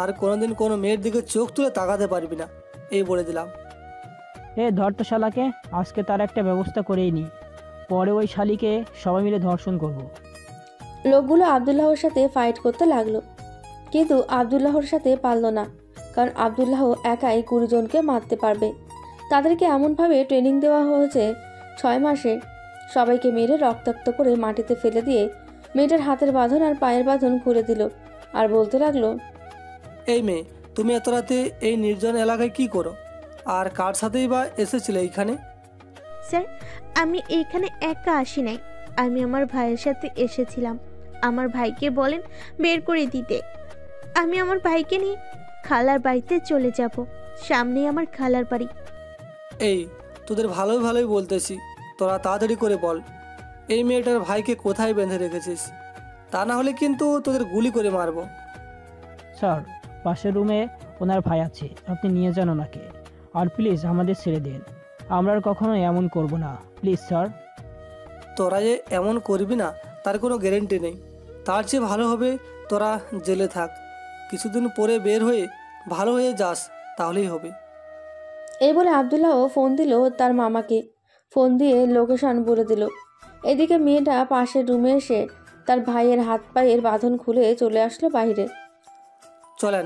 আর কোনোদিন কোনো মেয়ের দিকে চোখ তুলে তাকাতে পারবি না, এই বলে দিলাম। এ ধর তো শালাকে, আজকে তার একটা ব্যবস্থা করেই নি, পরে ওই শালিকে সবাই মিলে ধর্ষণ করব। লোকগুলো আব্দুল্লাহর সাথে ফাইট করতে লাগলো, কিন্তু আব্দুল্লাহর সাথে পারল না, কারণ আব্দুল্লাহ একাই 20 জনকে মারতে পারবে। তাদেরকে এমনভাবে ট্রেনিং দেওয়া হয়েছে 6 মাসে, সবাইকে মেরে রক্তাক্ত করে মাটিতে ফেলে দিয়ে মেয়েটার হাতের বাঁধন আর পায়ের বাঁধন খুলে দিল আর বলতে লাগলো, এই মেয়ে, তুমি এত রাতে এই নির্জন এলাকায় কি করো, আর কার সাথেই বা এসেছিলে এইখানে? স্যার, আমি এইখানে একা আসি নাই, আমি আমার ভাইয়ের সাথে এসেছিলাম। আমার ভাইকে বলেন বের করে দিতে। আমি আমার ভাইকে নিয়ে খালার বাড়িতে চলে যাব। সামনেই আমার খালার বাড়ি। এই, তোদের ভালোই ভালোই বলতেছি, তোরা তাড়াতাড়ি করে বল এই মেয়েটার ভাইকে কোথায় বেঁধে রেখেছিস, তা না হলে কিন্তু তোদের গুলি করে মারবো। স্যার, পাশের রুমে ওনার ভাই আছে, আপনি নিয়ে যান ওনাকে। আর প্লিজ আমাদের ছেড়ে দিন, আমরা আর কখনো এমন করব না, প্লিজ স্যার। তোরা যে এমন করবি না তার কোনো গ্যারেন্টি নেই। তার চেয়ে ভালো হবে তোরা জেলে থাক, কিছুদিন পরে বের হয়ে ভালো হয়ে যাস, তাহলেই হবে। এই বলে আবদুল্লাহও ফোন দিল তার মামাকে। ফোন দিয়ে লোকেশন বলে দিল। এদিকে মেয়েটা পাশের রুমে এসে তার ভাইয়ের হাত পায়ের বাঁধন খুলে চলে আসলো বাইরে। চলেন,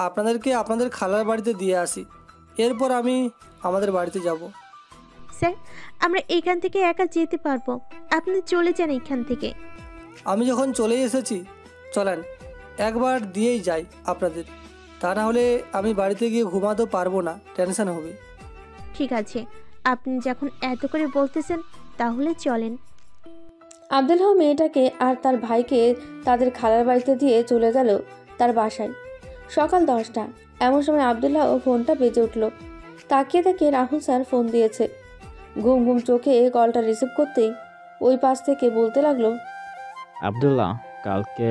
আপনাদেরকে আপনাদের খালার বাড়িতে দিয়ে আসি, এরপর আমি আমাদের বাড়িতে যাব। স্যার, আমরা এইখান থেকে একা যেতে পারবো, আপনি চলে যান এইখান থেকে। আমি যখন চলে এসেছি, চলেন একবার দিয়েই যাই আপনাদের, তা না হলে আমি বাড়িতে গিয়ে ঘুমাতেও পারবো না, টেনশন হবে। ঠিক আছে, আপনি যখন এত করে বলতেছেন তাহলে চলেন। আবদুল্লাহ মেয়েটাকে আর তার ভাইকে তাদের খালার বাড়িতে দিয়ে চলে গেল তার বাসায়। সকাল 10টা, এমন সময় আবদুল্লাহ ফোনটা বেজে উঠল। তাকিয়ে দেখে রাহুল স্যার ফোন দিয়েছে। ঘুম ঘুম চোখে কলটা রিসিভ করতেই ওই পাশ থেকে বলতে লাগলো, আবদুল্লাহ, কালকে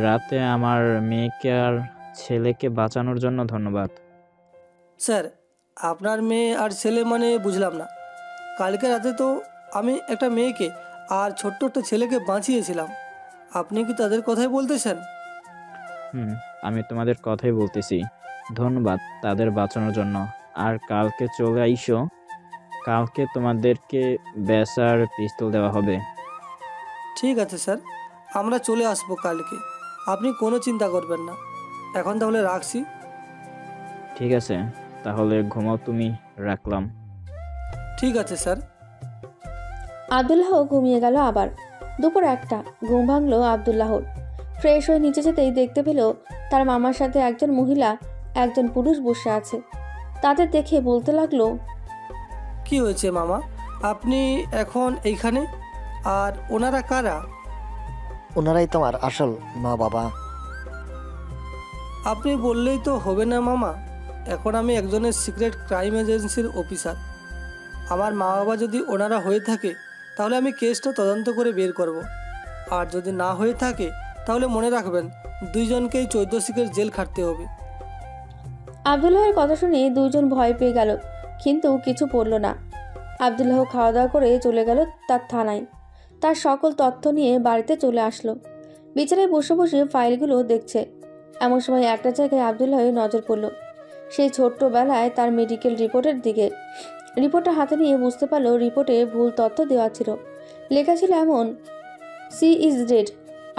রাতে আমার মেয়েকে আর ছেলেকে বাঁচানোর জন্য ধন্যবাদ। স্যার, আপনার মেয়ে আর ছেলে মানে বুঝলাম না। কালকে রাতে তো আমি একটা মেয়েকে আর ছোট্ট একটা ছেলেকে বাঁচিয়েছিলাম, আপনি কি তাদের কথাই বলতেছেন? আমি তোমাদের কথাই বলতেছি। ধন্যবাদ তাদের বাঁচানোর জন্য। আর কালকে চলে আইসো, কালকে তোমাদেরকে বেসার পিস্তল দেওয়া হবে। ঠিক আছে স্যার, আমরা চলে আসবো কালকে, আপনি কোনো চিন্তা করবেন না। এখন তাহলে রাখছি। ঠিক আছে, তাহলে ঘুমাও তুমি, রাখলাম। ঠিক আছে স্যার। আবদুল্লাহ ঘুমিয়ে গেল আবার। দুপুর 1টা, ঘুম ভাঙলো আবদুল্লাহর। ফ্রেশ হয়ে নিচে যেতেই দেখতে পেল তার মামার সাথে একজন মহিলা একজন পুরুষ বসে আছে। তাদের দেখে বলতে লাগলো, কি হয়েছে মামা, আপনি এখন এইখানে? আর ওনারা কারা? ওনারাই তোমার আসল মা বাবা। আপনি বললেই তো হবে না মামা, এখন আমি একজনের সিক্রেট ক্রাইম এজেন্সির অফিসার। আমার মা বাবা যদি ওনারা হয়ে থাকে তাহলে আমি কেসটা তদন্ত করে বের করব, আর যদি না হয়ে থাকে তাহলে মনে রাখবেন দুইজনকেই 14 শিখের জেল খাটতে হবে। আবদুল্লাহর কথা শুনে দুজন ভয় পেয়ে গেল, কিন্তু কিছু পড়ল না। আবদুল্লাহ খাওয়া দাওয়া করে চলে গেল তার থানায়। তার সকল তথ্য নিয়ে বাড়িতে চলে আসলো। বিছানায় বসে বসে ফাইলগুলো দেখছে। এমন সময় একটা জায়গায় আবদুল্লাহের নজর পড়ল, সেই ছোট্টবেলায় তার মেডিকেল রিপোর্টের দিকে। রিপোর্টটা হাতে নিয়ে বুঝতে পারলো রিপোর্টে ভুল তথ্য দেওয়া ছিল। লেখা ছিল এমন, সি ইজ ডেড,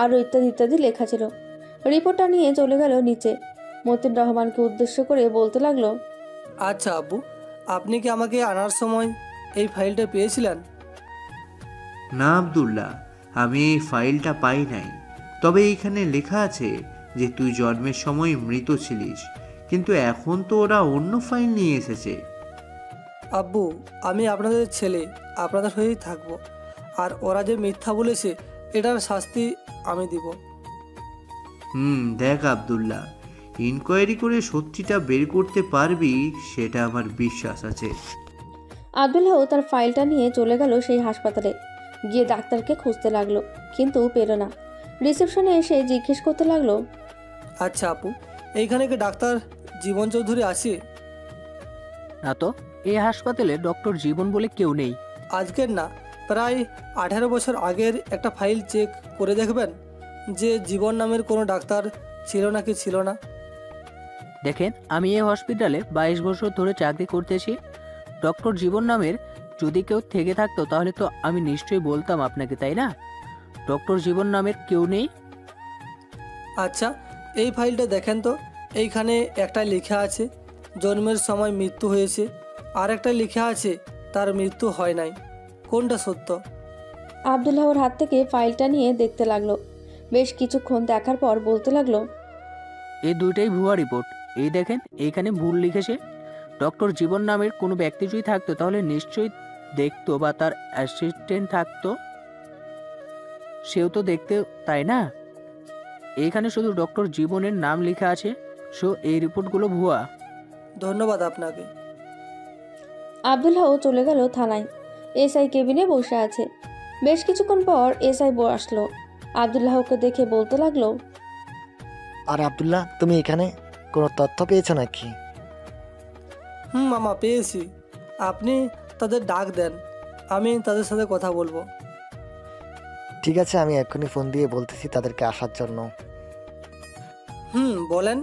আরও ইত্যাদি ইত্যাদি লেখা ছিল। রিপোর্টটা নিয়ে চলে গেল নিচে। মতিন রহমানকে উদ্দেশ্য করে বলতে লাগলো, আচ্ছা আব্বু, আপনি কি আমাকে আনার সময় এই ফাইলটা পেয়েছিলেন? না আব্দুল্লাহ, আমি এই ফাইলটা পাই নাই। তবে এইখানে লেখা আছে যে তুই জন্মের সময় মৃত ছিলিস, কিন্তু এখন তো ওরা অন্য ফাইল নিয়ে এসেছে। আব্বু, আমি আপনাদের ছেলে, আপনাদের হয়েই থাকবো, আর ওরা যে মিথ্যা বলেছে এটার শাস্তি আমি দিব। দেখ আব্দুল্লাহ, ইনকোয়ারি করে সত্যিটা বের করতে পারবি সেটা আমার বিশ্বাস আছে। আবদুল্লাহ তার ফাইলটা নিয়ে চলে গেল সেই হাসপাতালে। গিয়ে ডাক্তারকে খুঁজতে লাগলো, কিন্তু পেল না। রিসেপশনে এসে জিজ্ঞেস করতে লাগলো, আচ্ছা আপু, এইখানে কি ডাক্তার জীবন চৌধুরী আছে? না তো, এই হাসপাতালে ডক্টর জীবন বলে কেউ নেই। আজকের না, প্রায় 18 বছর আগের একটা ফাইল চেক করে দেখবেন যে জীবন নামের কোনো ডাক্তার ছিল নাকি ছিল না। দেখেন, আমি এই হসপিটালে 22 বছর ধরে চাকরি করতেছি। ডক্টর জীবন নামের যদি কেউ থেকে থাকতো তাহলে তো আমি নিশ্চয়ই বলতাম আপনাকে, তাই না? ডক্টর জীবন নামের কেউ নেই। আচ্ছা, এই ফাইলটা দেখেন তো, এইখানে একটা লেখা আছে জন্মের সময় মৃত্যু হয়েছে, আর একটা লেখা আছে তার মৃত্যু হয় নাই। কোনটা সত্য? আবদুল্লাহর হাত থেকে ফাইলটা নিয়ে দেখতে লাগলো। বেশ কিছুক্ষণ দেখার পর বলতে লাগলো, এই দুইটাই ভুয়া রিপোর্ট। এই দেখেন, এইখানে ভুল লিখেছে। ডক্টর জীবন নামের কোনো ব্যক্তি যদি থাকতো তাহলে নিশ্চয়ই দেখতো, বা তার অ্যাসিস্ট্যান্ট থাকতো, সেও তো দেখতে, তাই না? এইখানে শুধু ডক্টর জীবনের নাম লেখা আছে। সো এই রিপোর্টগুলো ভুয়া। ধন্যবাদ আপনাকে। আবদুল্লাহ চলে গেল থানায়। এসআই কেবিনে বসে আছে। বেশ কিছুক্ষণ পর এসআই আসলো। আবদুল্লাহকে দেখে বলতে লাগলো, আর আব্দুল্লাহ, তুমি এখানে কোনো তথ্য পেয়েছো নাকি? মামা, পেয়েছি। আপনি তাদের ডাক দেন, আমি তাদের সাথে কথা বলবো। ঠিক আছে, আমি এক্ষুনি ফোন দিয়ে বলতেছি তাদেরকে আসার জন্য। বলেন।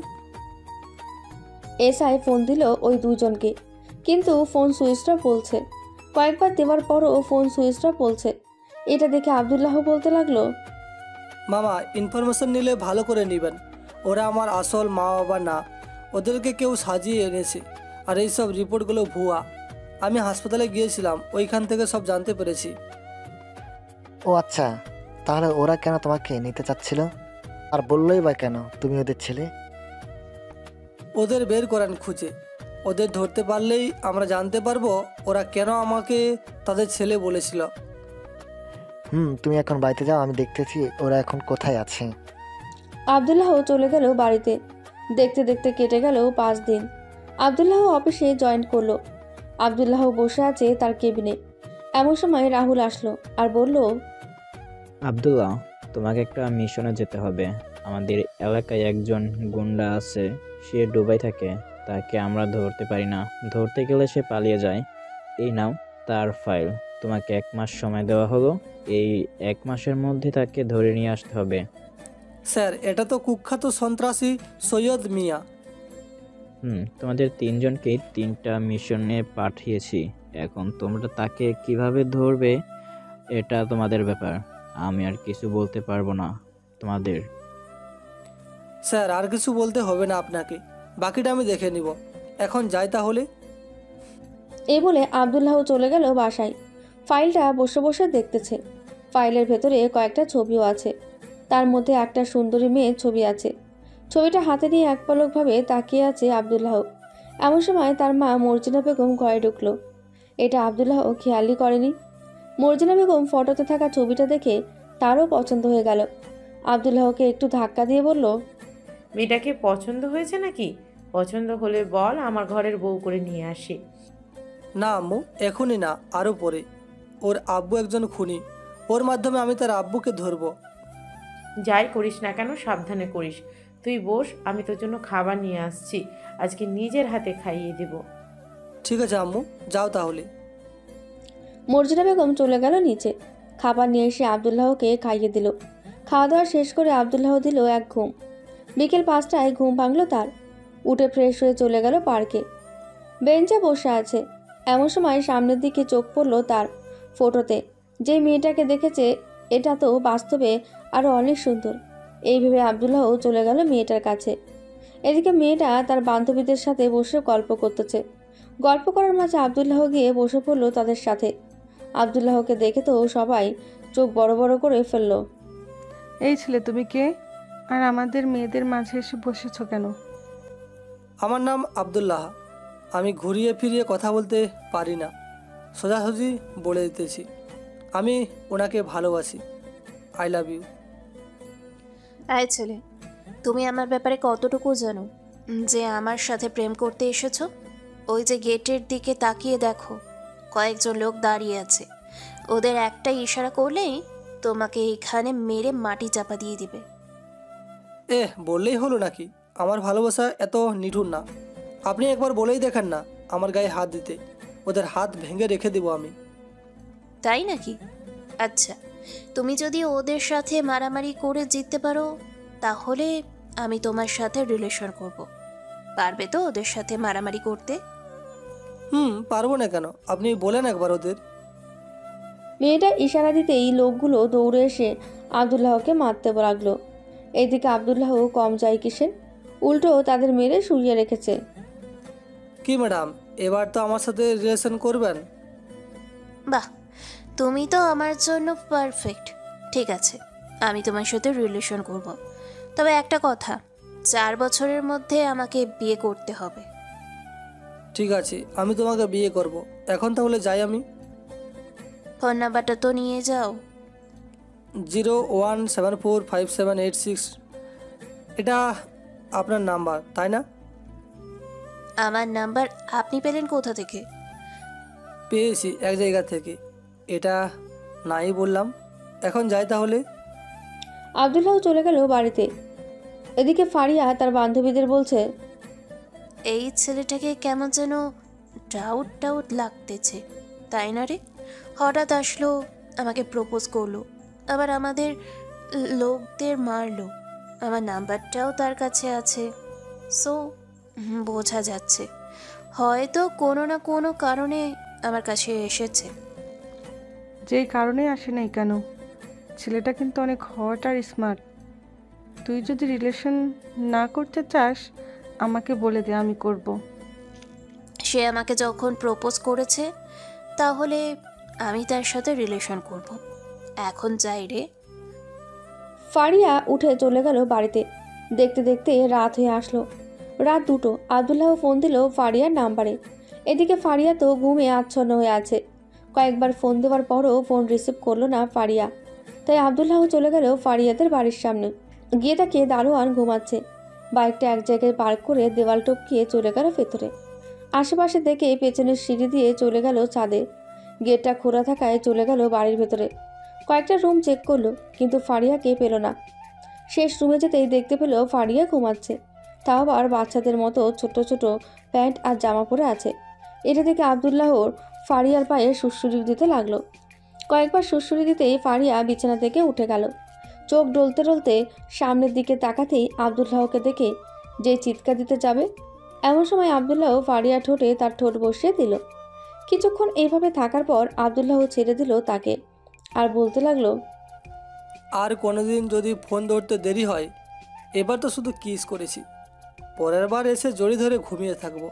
এসআই ফোন দিল ওই দুজনকে, কিন্তু ফোন সুইচ অফ বলছে। কয়েকবার দেওয়ার পরও ফোন সুইচ অফ বলছে। এটা দেখে আবদুল্লাহ বলতে লাগলো, মামা, ইনফরমেশন নিলে ভালো করে নেবেন। ওরা আমার আসল মা বাবা না, ওদেরকে কেউ সাজিয়ে এনেছে। আর এইসব রিপোর্টগুলো ভুয়া। আমি হাসপাতালে গিয়েছিলাম, ওইখান থেকে সব জানতে পেরেছি। ও আচ্ছা, তাহলে ওরা কেন তোমাকে নিতে চাচ্ছিল? আর বললোই বা কেন তুমি ওদের ছেলে? ওদের বের করেন খুঁজে। ওদের ধরতে পারলেই আমরা জানতে পারবো ওরা কেন আমাকে তাদের ছেলে বলেছিল। তুমি এখন বাড়িতে যাও, আমি দেখতেছি ওরা এখন কোথায় আছে। আবদুল্লাহ চলে গেল বাড়িতে। দেখতে দেখতে কেটে গেল 5 দিন। আবদুল্লাহ অফিসে জয়েন করলো। আবদুল্লাহ বসে আছে তার কেবিনে। এমন সময় রাহুল আসলো আর বলল, আব্দুল্লাহ, তোমাকে একটা মিশনে যেতে হবে। আমাদের এলাকায় একজন গুন্ডা আছে, সে দুবাই থাকে। তাকে আমরা ধরতে পারি না, ধরতে গেলে সে পালিয়ে যায়। এই নাও তার ফাইল। তোমাকে 1 মাস সময় দেওয়া হলো। এই 1 মাসের মধ্যে তাকে ধরে নিয়ে আসতে হবে। স্যার, এটা তো কুখ্যাত সন্ত্রাসী সৈয়দ মিয়া। তোমাদের 3 জনকেই 3টা মিশনে পাঠিয়েছি। এখন তোমরা তাকে কিভাবে ধরবে এটা তোমাদের ব্যাপার। আমি আর কিছু বলতে পারবো না তোমাদের। স্যার, আর কিছু বলতে হবে না আপনাকে, বাকিটা আমি দেখে নিব। এখন যাই তাহলে। এই বলে আবদুল্লাহ চলে গেল বাসায়। ফাইলটা বসে বসে দেখতেছে। ফাইলের ভেতরে কয়েকটা ছবিও আছে। তার মধ্যে একটা সুন্দরী মেয়ের ছবি আছে। ছবিটা হাতে নিয়ে একপলকভাবে তাকিয়ে আছে আবদুল্লাহ। এমন সময় তার মা মর্জিনা বেগম ঘরে ঢুকলো। এটা আবদুল্লাহ খেয়ালই করেনি। মর্জিনা বেগম ফটোতে থাকা ছবিটা দেখে তারও পছন্দ হয়ে গেল। আবদুল্লাহকে একটু ধাক্কা দিয়ে বলল, মেয়েটাকে পছন্দ হয়েছে নাকি? পছন্দ হলে বল, আমার ঘরের বউ করে নিয়ে আসি। না আম্মু, এখনই না, আরও পরে। ওর আব্বু একজন খুনি। ওর মাধ্যমে আমি তার আব্বুকে ধরবো। যাই করিস না কেন সাবধানে করিস। তুই বস, আমি তোর জন্য খাবার নিয়ে আসছি। আজকে নিজের হাতে খাইয়ে দেব। ঠিক আছে আম্মু, যাও তাহলে। মর্জিনা বেগম চলে গেল নিচে। খাবার নিয়ে এসে আবদুল্লাহকে খাইয়ে দিল। খাওয়া দাওয়া শেষ করে আবদুল্লাহ দিল এক ঘুম। বিকেল 5টায় ঘুম ভাঙলো তার। উঠে ফ্রেশ হয়ে চলে গেল পার্কে। বেঞ্চে বসে আছে। এমন সময় সামনের দিকে চোখ পড়ল তার ফটোতে। যে মেয়েটাকে দেখেছে এটা তো বাস্তবে আরও অনেক সুন্দর। এই ভেবে আবদুল্লাহ চলে গেল মেয়েটার কাছে। এদিকে মেয়েটা তার বান্ধবীদের সাথে বসে গল্প করতেছে। গল্প করার মাঝে আবদুল্লাহ গিয়ে বসে পড়ল তাদের সাথে। আবদুল্লাহকে দেখে তো সবাই চোখ বড় বড় করে ফেলল। এই ছেলে, তুমি কে? আর আমাদের মেয়েদের মাঝে এসে বসেছো কেন? আমার নাম আবদুল্লাহ। আমি ঘুরিয়ে ফিরিয়ে কথা বলতে পারি না, সোজাসুজি বলে দিতেছি। আমি ওনাকে ভালোবাসি। I love you. এই ছেলে, তুমি আমার ব্যাপারে কতটুকু জানো যে আমার সাথে প্রেম করতে এসেছো? ওই যে গেটের দিকে তাকিয়ে দেখো, কয়েকজন লোক দাঁড়িয়ে আছে। ওদের একটা ইশারা করলেই তোমাকে এখানে মেরে মাটি চাপা দিয়ে দিবে। বললেই হলো নাকি? আমার ভালোবাসা এত নিঠুর না। আপনি একবার বলেই দেখেন না আমার গায়ে হাত দিতে। ওদের হাত ভেঙে রেখে দেবো আমি। তাই নাকি? আচ্ছা, তুমি যদি ওদের সাথে মারামারি করে জিততে পারো তাহলে আমি তোমার সাথে রিলেশন করব। পারবে তো ওদের সাথে মারামারি করতে? পারবো না কেন? আপনি বলেন একবার ওদের। মেয়েটা ইশারা দিতেই লোকগুলো দৌড়ে এসে আবদুল্লাহকে মারতে লাগলো। এইদিকে আবদুল্লাহ কম যায় কিসের, উল্টো তাদের মেরে শুইয়ে রেখেছে। কি ম্যাডাম, এবার তো আমার সাথে রিলেশন করবেন? বাহ, তুমি তো আমার জন্য পারফেক্ট। ঠিক আছে, আমি তোমার সাথে রিলেশন করব, তবে একটা কথা, 4 বছরের মধ্যে আমাকে বিয়ে করতে হবে। ঠিক আছে, আমি তোমাকে বিয়ে করব। এখন তাহলে যাই আমি। ফোন নাম্বারটা তো নিয়ে যাও। 01745786, এটা আপনার নাম্বার তাই না? আমার নাম্বার আপনি পেলেন কোথা থেকে? পেয়েছি এক জায়গা থেকে, এটা নাই বললাম। এখন যাই তাহলে। আবদুল্লাহ চলে গেল বাড়িতে। এদিকে ফারিয়া তার বান্ধবীদের বলছে, এই ছেলেটাকে কেমন যেন ডাউট ডাউট লাগতেছে, তাই না রে? হঠাৎ আসলো, আমাকে প্রপোজ করলো, আবার আমাদের লোকদের মারলো। আমার নাম্বারটাও তার কাছে আছে, সো বোঝা যাচ্ছে হয়তো কোনো না কোনো কারণে আমার কাছে এসেছে। যেই কারণে আসে নাই কেন, ছেলেটা কিন্তু অনেক হট আর স্মার্ট। তুই যদি রিলেশন না করতে চাস আমাকে বলে দে, আমি করব। সে আমাকে যখন প্রপোজ করেছে তাহলে আমি তার সাথে রিলেশন করব। এখন যাই রে। ফারিয়া উঠে চলে গেল বাড়িতে। দেখতে দেখতে রাত হয়ে আসলো। রাত 2টো। আবদুল্লাহ ফোন দিল ফারিয়ার নাম্বারে। এদিকে ফারিয়া তো ঘুমে আচ্ছন্ন হয়ে আছে। কয়েকবার ফোন দেওয়ার পরও ফোন রিসিভ করলো না ফারিয়া। তাই আবদুল্লাহ চলে গেল ফারিয়াদের বাড়ির সামনে। গিয়ে তাকে দারোয়ান ঘুমাচ্ছে। বাইকটা এক জায়গায় পার্ক করে দেওয়াল টপকিয়ে চলে গেল ভেতরে। আশেপাশে দেখে পেছনের সিঁড়ি দিয়ে চলে গেল ছাদে। গেটটা খোলা থাকায় চলে গেল বাড়ির ভেতরে। কয়েকটা রুম চেক করলো, কিন্তু ফারিয়াকে পেল না। শেষ রুমে যেতেই দেখতে পেল ফারিয়া ঘুমাচ্ছে, তাও আবার বাচ্চাদের মতো ছোট ছোট প্যান্ট আর জামা পরে আছে। এটা দেখে আবদুল্লাহর ফারিয়ার পায়ে সুড়সুড়ি দিতে লাগলো। কয়েকবার সুড়সুড়ি দিতেই ফারিয়া বিছানা থেকে উঠে গেল। চোখ ডলতে ডলতে সামনের দিকে তাকাতেই আবদুল্লাহকে দেখে যে চিৎকার দিতে যাবে, এমন সময় আবদুল্লাহ ফারিয়া ঠোঁটে তার ঠোঁট বসিয়ে দিল। কিছুক্ষণ এইভাবে থাকার পর আবদুল্লাহ ছেড়ে দিল তাকে, আর বলতে লাগলো, আর কোনোদিন যদি ফোন ধরতে দেরি হয়, এবার তো শুধু কিস করেছি, পরের বার এসে জড়ি ধরে ঘুমিয়ে থাকবো।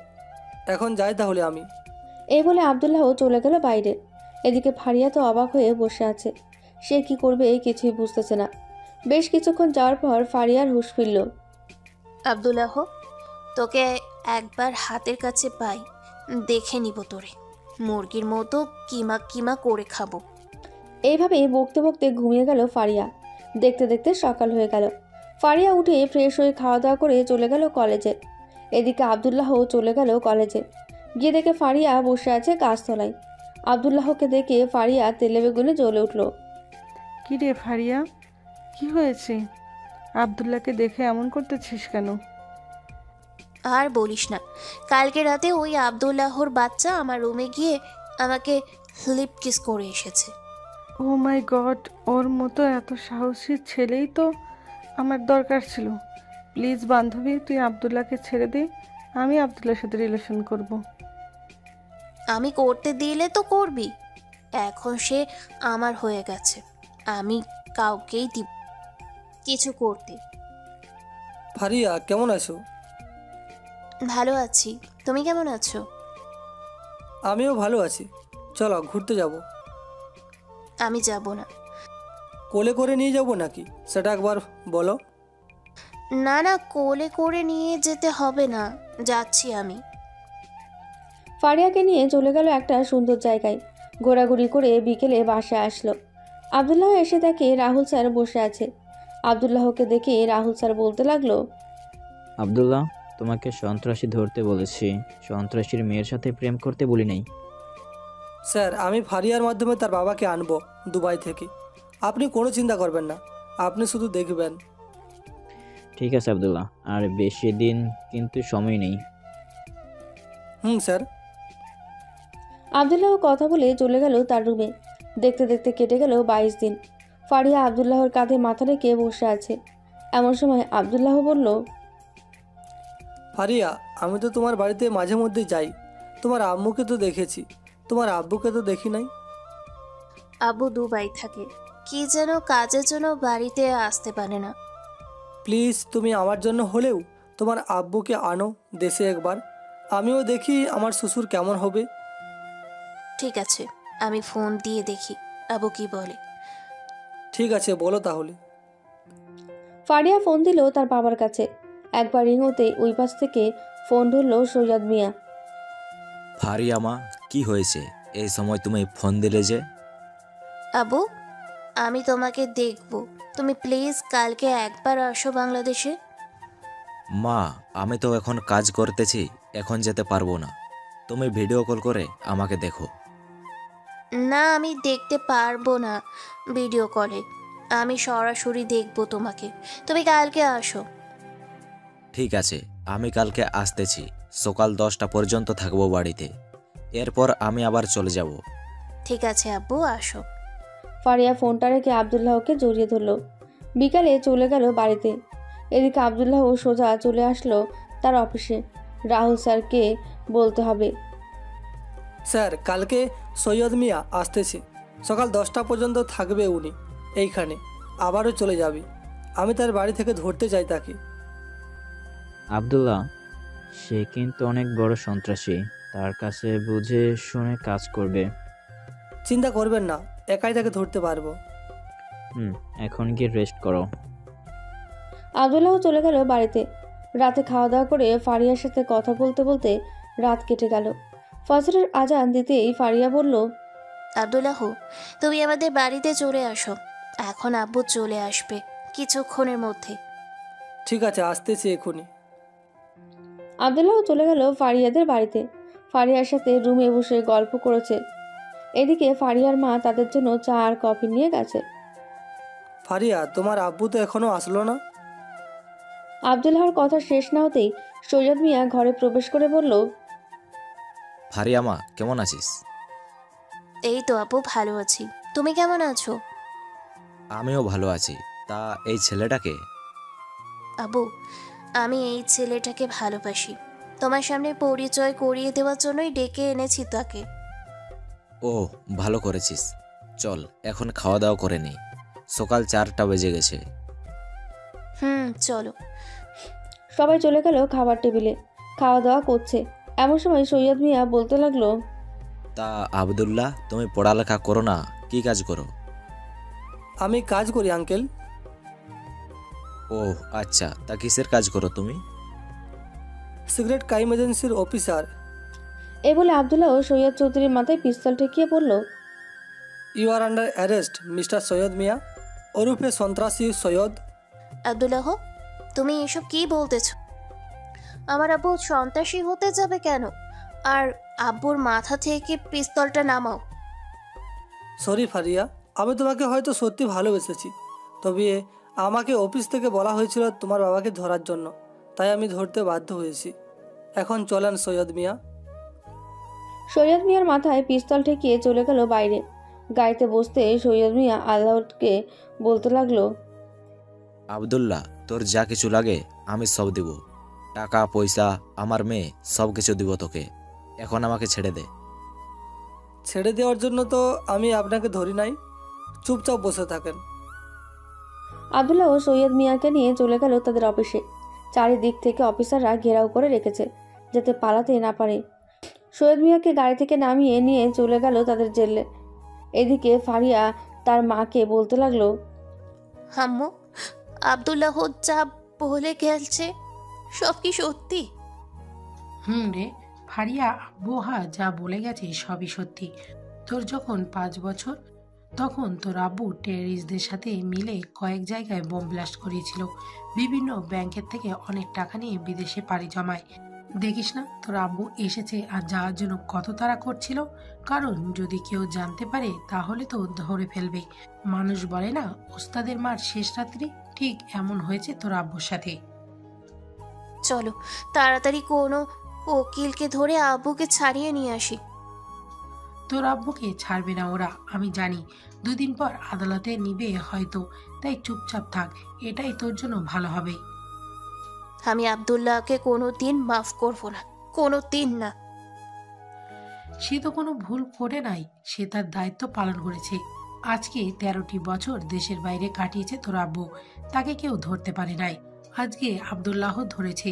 এখন যাই তাহলে আমি। এই বলে আবদুল্লাহ চলে গেল বাইরে। এদিকে ফারিয়া তো অবাক হয়ে বসে আছে। সে কি করবে কিছুই বুঝতেছে না। বেশ কিছুক্ষণ যাওয়ার পর ফারিয়ার হুঁশ ফিরল। আবদুল্লাহ, তোকে একবার হাতের কাছে পাই, দেখে নিব তোরে, মুরগির মতো কিমা কিমা করে খাবো। এইভাবেই বকতে বকতে ঘুমিয়ে গেল ফারিয়া। দেখতে দেখতে সকাল হয়ে গেল। ফারিয়া উঠে ফ্রেশ হয়ে খাওয়া দাওয়া করে চলে গেল কলেজে। এদিকে আবদুল্লাহ চলে গেল কলেজে। গিয়ে দেখে ফারিয়া বসে আছে গাছতলায়। আবদুল্লাহকে দেখে ফারিয়া তেলে বেগুনে জ্বলে উঠল। কি রে ফারিয়া, কি হয়েছে? আবদুল্লাহকে দেখে এমন করতেছিস কেন? আর বলিস না, কালকে রাতে ওই আবদুল্লাহর বাচ্চা আমার রুমে গিয়ে আমাকে লিপ কিস করে এসেছে। ও মাই গড, ওর মতো এত সাহসী ছেলেই তো আমার দরকার ছিল। প্লিজ বান্ধবী, তুই আবদুল্লাহকে ছেড়ে দে, আমি আবদুল্লাহর সাথে রিলেশন করব। আমি করতে দিলে তো করবি, এখন সে আমার হয়ে গেছে, আমি কাউকেই দিব কিছু করতে। ফারিয়া কেমন আছো? ভালো আছি, তুমি কেমন আছো? আমিও ভালো আছি, চলো ঘুরতে যাব। আমি যাব না। কোলে করে নিয়ে যাব নাকি, সেটা একবার বলো। না না, কোলে করে নিয়ে যেতে হবে না, যাচ্ছি আমি। ফারিয়াকে নিয়ে চলে গেল একটা সুন্দর জায়গায়। ঘোরাঘুরি করে বিকেলে বাসায় আসলো। আবদুল্লাহ এসে দেখে রাহুল স্যার বসে আছে। আবদুল্লাহকে দেখে রাহুল স্যার বলতে লাগলো, আবদুল্লাহ, তোমাকে সন্ত্রাসী ধরতে বলেছি, সন্ত্রাসীর মেয়ের সাথে প্রেম করতে বলি নাই। স্যার, আমি ফারিয়ার মাধ্যমে তার বাবাকে আনবো দুবাই থেকে, আপনি কোনো চিন্তা করবেন না, আপনি শুধু দেখবেন। ঠিক আছে আবদুল্লাহ, আর বেশি দিন কিন্তু সময় নেই। স্যার। আবদুল্লাহ কথা বলে চলে গেল তার রুমে। দেখতে দেখতে কেটে গেল 22 দিন। ফারিয়া আবদুল্লাহর কাঁধে মাথা রেখে বসে আছে। এমন সময় আবদুল্লাহ বলল, ফারিয়া, আমি তো তোমার বাড়িতে মাঝে মধ্যে যাই, তোমার আম্মুকে তো দেখেছি, তোমার আব্বুকে তো দেখি নাই। আব্বু দুবাই থাকে, কি যেন কাজের জন্য বাড়িতে আসতে পারে না। প্লিজ তুমি আমার জন্য হলেও তোমার আব্বুকে আনো দেশে একবার, আমিও দেখি আমার শ্বশুর কেমন হবে। ঠিক আছে, আমি ফোন দিয়ে দেখি আবু কি বলে। ঠিক আছে, বলো তাহলে। ফারিয়া ফোন দিল তার বাবার কাছে। একবার রিং হতেই ওই পাশ থেকে ফোন ধরল সৈয়দ মিয়া। ফারিয়া মা, কি হয়েছে? এই সময় তুমি ফোন দিলে যে? আবু, আমি তোমাকে দেখব, তুমি প্লিজ কালকে একবার আসো বাংলাদেশে। মা, আমি তো এখন কাজ করতেছি, এখন যেতে পারবো না। তুমি ভিডিও কল করে আমাকে দেখো। না, আমি দেখতে পারবো না ভিডিও কলে, আমি সরাসরি দেখব তোমাকে। তুমি কালকে আসো। ঠিক আছে, আমি কালকে আসতেছি। সকাল 10টা পর্যন্ত থাকবো বাড়িতে, এরপর আমি আবার চলে যাব। ঠিক আছে আব্বু, আসো। ফারিয়া ফোনটা রেখে আবদুল্লাহকে জড়িয়ে ধরল। বিকালে চলে গেল বাড়িতে। এদিকে আবদুল্লাহ সোজা চলে আসলো তার অফিসে। রাহুল স্যারকে বলতে হবে। স্যার, কালকে সৈয়দ মিয়া আসতেছে, সকাল 10টা পর্যন্ত থাকবে উনি এইখানে, আবারও চলে যাবে। আমি তার বাড়ি থেকে ধরতে চাই তাকে। আবদুল্লাহ, সে কিন্তু অনেক বড় সন্ত্রাসী, তার কাছে বুঝে শুনে কাজ করবে। চিন্তা করবেন না, একাই তাকে ধরতে পারবো। এখন গিয়ে রেস্ট করো। আবদুল্লাহ চলে গেল বাড়িতে। রাতে খাওয়া দাওয়া করে ফারিয়ার সাথে কথা বলতে বলতে রাত কেটে গেল। ফজরের আজান দিতেই ফারিয়া বলল, আব্দুল্লাহ, তুমি আমাদের বাড়িতে চলে আসো, এখন আব্বু চলে আসবে কিছুক্ষণের মধ্যে। ঠিক আছে, আসতেছি এখনই। আবদুল্লাহ চলে গেল ফারিয়াদের বাড়িতে। ফারিয়ার সাথে রুমে বসে গল্প করেছে। এদিকে ফারিয়ার মা তাদের জন্য চা আর কফি নিয়ে গেছে। ফারিয়া, তোমার আব্বু তো এখনো আসলো না। আবদুল্লাহর কথা শেষ না হতেই সৈয়দ মিয়া ঘরে প্রবেশ করে বলল, ফারিয়া মা, কেমন আছিস? এই তো আপু, ভালো আছি, তুমি কেমন আছো? আমিও ভালো আছি। তা এই ছেলেটাকে? আবু, আমি এই ছেলেটাকে ভালোবাসি, তোমার সামনে পরিচয় করিয়ে দেওয়ার জন্যই ডেকে এনেছি তাকে। ও, ভালো করেছিস। চল এখন খাওয়া দাওয়া করে নি, সকাল 4টা বেজে গেছে। চলো। সবাই চলে গেল খাবার টেবিলে, খাওয়া দাওয়া করছে। এমন সময় সৈয়দ মিয়া বলতে লাগলো, তা আবদুল্লাহ, তুমি পড়ালেখা করো না, কি কাজ করো? আমি কাজ করি আঙ্কেল। ও আচ্ছা, তা কিসের কাজ করো তুমি? সিগারেট ক্রাইম এজেন্সির অফিসার। এই বলে আবদুল্লাহ সৈয়দ চৌধুরীর মাথায় পিস্তল ঠেকিয়ে বলল, you are under arrest mister Syed Mia, ওরফে সন্ত্রাসী সৈয়দ। আব্দুল্লাহ, তুমি এসব কি বলতেছ? আমার আব্বু সন্ত্রাসী হতে যাবে কেন? আর আব্বুর মাথা থেকে পিস্তলটা নামাও। সরি ফারিয়া, আমি তোমাকে হয়তো সত্যি ভালোবেসেছি, তবে আমাকে অফিস থেকে বলা হয়েছিল তোমার বাবাকে ধরার জন্য, তাই আমি ধরতে বাধ্য হয়েছি। এখন চলেন সৈয়দ মিয়া। সৈয়দ মিয়ার মাথায় পিস্তল ঠেকিয়ে চলে গেল বাইরে। গাড়িতে বসতে সৈয়দ মিয়া আল্লাহকে বলতে লাগলো, আবদুল্লাহ, তোর যা কিছু লাগে আমি সব দিব, টাকা পয়সা, আমার মেয়ে, সব কিছু দিব তোকে। এখন আমাকে ছেড়ে দে। ছেড়ে দেওয়ার জন্য তো আমি আপনাকে ধরি নাই, চুপচাপ বসে থাকেন। আবদুল্লাহ ও সৈয়দ মিয়াকে নিয়ে চলে গেল তাদের অফিসে। চারিদিক থেকে অফিসাররা ঘেরাও করে রেখেছে, যাতে পালাতে না পারে। সৈয়দ মিয়াকে গাড়ি থেকে নামিয়ে নিয়ে চলে গেল তাদের জেলে। এদিকে ফারিয়া তার মাকে বলতে লাগলো, আম্মু, আব্দুল্লাহ যা বলে গেছে সব কি সত্যি? রে ফারিয়া, আব্বুহা যা বলে গেছে সবই সত্যি। তোর যখন 5 বছর, তখন তোর আব্বু টেররিস্টদের সাথে মিলে কয়েক জায়গায় বোম ব্লাস্ট করিয়েছিল। বিভিন্ন ব্যাংকের থেকে অনেক টাকা নিয়ে বিদেশে পাড়ি জমায়। দেখিস না তোর আব্বু এসেছে আর যাওয়ার জন্য কত তাড়া করছিল, কারণ যদি কেউ জানতে পারে তাহলে তো ধরে ফেলবে। মানুষ বলে না, ওস্তাদের মার শেষ রাত্রি, ঠিক এমন হয়েছে তোর আব্বুর সাথে। চলো তাড়াতাড়ি কোনো উকিলকে ধরে আব্বুকে ছাড়িয়ে নিয়ে আসি। তোর আব্বুকে ছাড়বে না ওরা, আমি জানি। 2 দিন পর আদালতে নিবে হয়তো, তাই চুপচাপ থাক, এটাই তোর জন্য ভালো হবে। আমি আব্দুল্লাহকে কোনোদিন মাফ করব না, কোনোদিন না। সে তো কোনো ভুল করে নাই, সে তার দায়িত্ব পালন করেছে। আজকে 13টি বছর দেশের বাইরে কাটিয়েছে তোর আব্বু, তাকে কেউ ধরতে পারে নাই। আজকে আব্দুল্লাহ ধরেছে।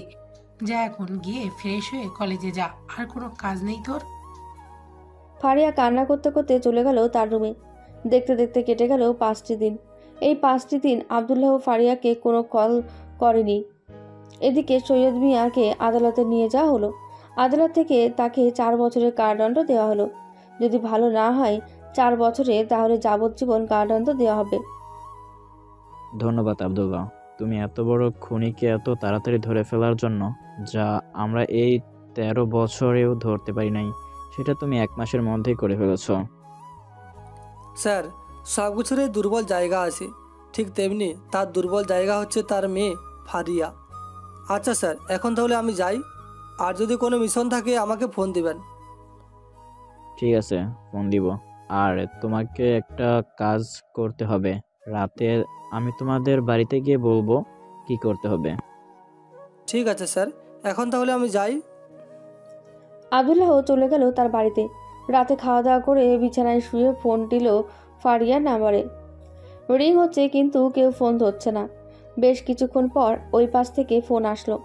যা এখন গিয়ে ফ্রেশ হয়ে কলেজে যা, আর কোনো কাজ নেই তোর? ফারিয়া কান্না করতে করতে চলে গেল তার রুমে। দেখতে দেখতে কেটে গেল 5টি দিন। এই 5টি দিন আবদুল্লাহ ফারিয়াকে কোনো কল করেনি। এদিকে সৈয়দ মিয়াকে আদালতে নিয়ে যাওয়া হলো। আদালত থেকে তাকে 4 বছরের কারাদণ্ড দেওয়া হলো। যদি ভালো না হয় 4 বছরে, তাহলে যাবজ্জীবন কারাদণ্ড দেওয়া হবে। ধন্যবাদ আব্দুল্লাহ, তুমি এত বড় খুনিকে এত তাড়াতাড়ি ধরে ফেলার জন্য, যা আমরা এই 13 বছরেও ধরতে পারি নাই, সেটা তুমি 1 মাসের মধ্যেই করে ফেলেছো। স্যার, সব কিছুরই দুর্বল জায়গা আছে, ঠিক তেমনি তার দুর্বল জায়গা হচ্ছে তার মেয়ে ফারিয়া। আচ্ছা স্যার, এখন তাহলে আমি যাই, আর যদি কোনো মিশন থাকে আমাকে ফোন দিবেন। ঠিক আছে, ফোন দিব। আর তোমাকে একটা কাজ করতে হবে। রাতে আমি তোমাদের বাড়িতে গিয়ে বলবো কি করতে হবে। ঠিক আছে স্যার, এখন তাহলে আমি যাই। আবদুল্লাহ চলে গেল তার বাড়িতে। রাতে খাওয়া দাওয়া করে বিছানায় শুয়ে ফোন দিল ফারিয়ার নাম্বারে। রিং হচ্ছে, কিন্তু কেউ ফোন ধরছে না। বেশ কিছুক্ষণ পর ওই পাশ থেকে ফোন আসলো।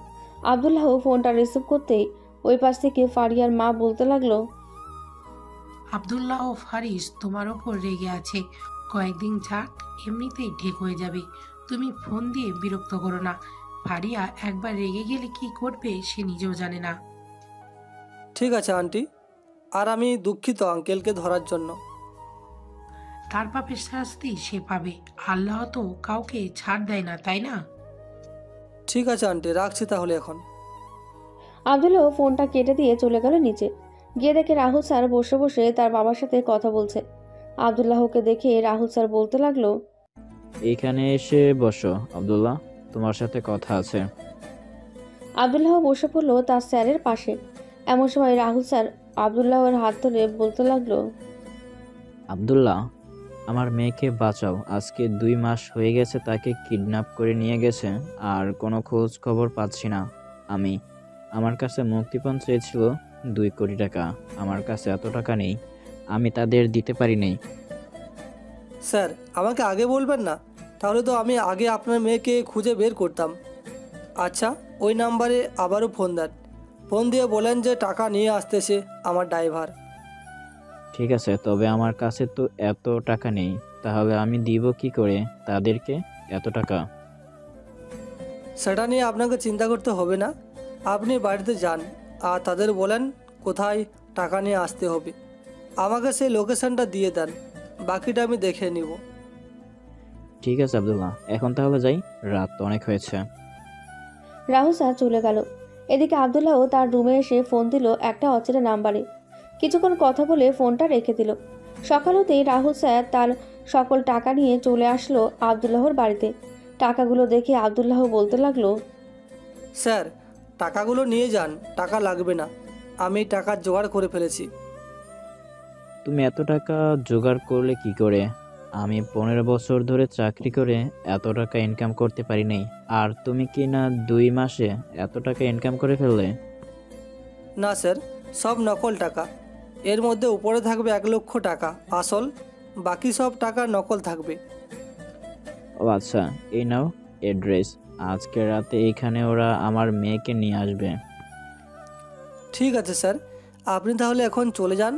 আবদুল্লাহ ফোনটা রিসিভ করতেই ওই পাশ থেকে ফারিয়ার মা বলতে লাগলো, আব্দুল্লাহ ও ফারিস তোমার ওপর রেগে আছে, কয়েকদিন যাক, এমনিতেই ঠিক হয়ে যাবে। তুমি ফোন দিয়ে বিরক্ত করো না। ফারিয়া একবার রেগে গেলে কি করবে সে নিজেও জানে না। ঠিক আছে আন্টি, আর আমি দুঃখিত আঙ্কেলকে ধরার জন্য। তার পাপের শাস্তি সে পাবে। আল্লাহ তো কাউকে ছাড় দেয় না, তাই না? ঠিক আছে আন্টি, রাখছি তাহলে এখন। আবদুল্লাহ ফোনটা কেটে দিয়ে চলে গেল নিচে। গিয়ে দেখে রাহুল স্যার বসে বসে তার বাবার সাথে কথা বলছে। আবদুল্লাহকে দেখে রাহুল স্যার বলতে লাগলো, এখানে এসে বসো আব্দুল্লাহ, তোমার সাথে কথা আছে। আবদুল্লাহ বসে পড়লো তার স্যারের পাশে। এমন সময় রাহুল স্যার আবদুল্লাহর হাত ধরে বলতে লাগলো, আব্দুল্লাহ, আমার মেয়েকে বাঁচাও। আজকে 2 মাস হয়ে গেছে তাকে কিডন্যাপ করে নিয়ে গেছে, আর কোনো খোঁজ খবর পাচ্ছি না। আমার কাছে মুক্তিপণ চেয়েছিল 2 কোটি টাকা। আমার কাছে এত টাকা নেই, আমি তাদের দিতে পারি নাই। স্যার, আমাকে আগে বলবেন না, তাহলে তো আমি আগে আপনার মেয়েকে খুঁজে বের করতাম। আচ্ছা, ওই নাম্বারে আবারও ফোন দেন। ফোন দিয়ে বলেন যে টাকা নিয়ে আসতেছে আমার ড্রাইভার। ঠিক আছে, তবে আমার কাছে তো এত টাকা নেই। তাহলে আমি দিব কি করে তাদেরকে এত টাকা? সেটা নিয়ে আপনাকে চিন্তা করতে হবে না। আপনি বাড়িতে যান আর তাদের বলেন কোথায় টাকা নিয়ে আসতে হবে। আমাকে সেই লোকেশনটা দিয়ে দেন, বাকিটা আমি দেখে নিব। ঠিক আছে আব্দুল্লাহ, এখন তাহলে যাই, রাত তো অনেক হয়েছে। রাহুল স্যার চলে গেল। এদিকে আবদুল্লাহ তার রুমে এসে ফোন দিল একটা অচেনা নাম্বারে। কিছুক্ষণ কথা বলে ফোনটা রেখে দিল। সকাল হতেই রাহুল স্যার তার সকল টাকা নিয়ে চলে আসলো আবদুল্লাহর বাড়িতে। টাকাগুলো দেখে আবদুল্লাহ বলতে লাগলো, স্যার, টাকাগুলো নিয়ে যান, টাকা লাগবে না, আমি টাকা জোগাড় করে ফেলেছি। তুমি এত টাকা জোগাড় করলে কি করে? আমি 15 বছর ধরে চাকরি করে এত টাকা ইনকাম করতে পারি নাই, আর তুমি কি না 2 মাসে এত টাকা ইনকাম করে ফেললে? না স্যার, সব নকল টাকা। এর মধ্যে উপরে থাকবে 1 লক্ষ টাকা আসল, বাকি সব টাকা নকল থাকবে। ও আচ্ছা, এই নাও অ্যাড্রেস। আজকে রাতে এখানে ওরা আমার মেয়েকে নিয়ে আসবে। ঠিক আছে স্যার, আপনি তাহলে এখন চলে যান,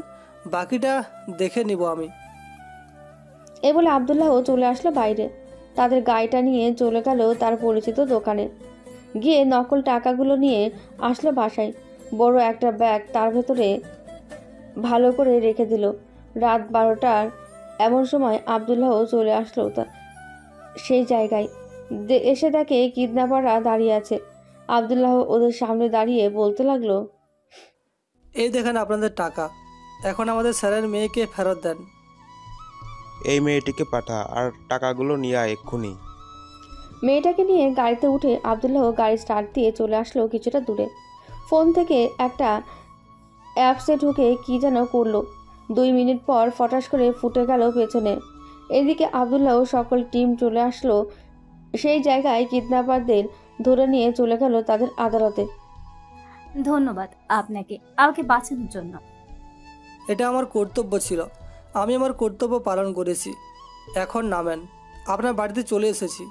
বাকিটা দেখে নিব আমি। এ বলে আবদুল্লাহ চলে আসলো বাইরে। তাদের গাড়িটা নিয়ে চলে গেল তার পরিচিত দোকানে। গিয়ে নকল টাকাগুলো নিয়ে আসলো বাসায়। বড় একটা ব্যাগ তার ভেতরে ভালো করে রেখে দিল। রাত 12টার এমন সময় আবদুল্লাহ চলে আসলো সেই জায়গায়। এসে দেখে কিডন্যাপাররা দাঁড়িয়ে আছে। আবদুল্লাহ ওদের সামনে দাঁড়িয়ে বলতে লাগলো, এই দেখেন আপনাদের টাকা, এখন আমাদের স্যারের মেয়েকে ফেরত দেন। এই মেয়েটিকে পাঠা আর টাকাগুলো নিয়ে আয় এক্ষুনি। মেয়েটাকে নিয়ে গাড়িতে উঠে আবদুল্লাহ গাড়ি স্টার্ট দিয়ে চলে আসলো কিছুটা দূরে। ফোন থেকে একটা অ্যাপসে ঢুকে কি যেন করলো। 2 মিনিট পর ফটাস করে ফুটে গেল পেছনে। এদিকে আবদুল্লাহ সকল টিম চলে আসলো সেই জায়গায়। কিডন্যাপারদের ধরে নিয়ে চলে গেল তাদের আদালতে। ধন্যবাদ আপনাকে আমাকে বাঁচানোর জন্য। এটা আমার কর্তব্য ছিল, আমি আমার কর্তব্য পালন করেছি। এখন নামেন, আপনার বাড়িতে চলে এসেছি।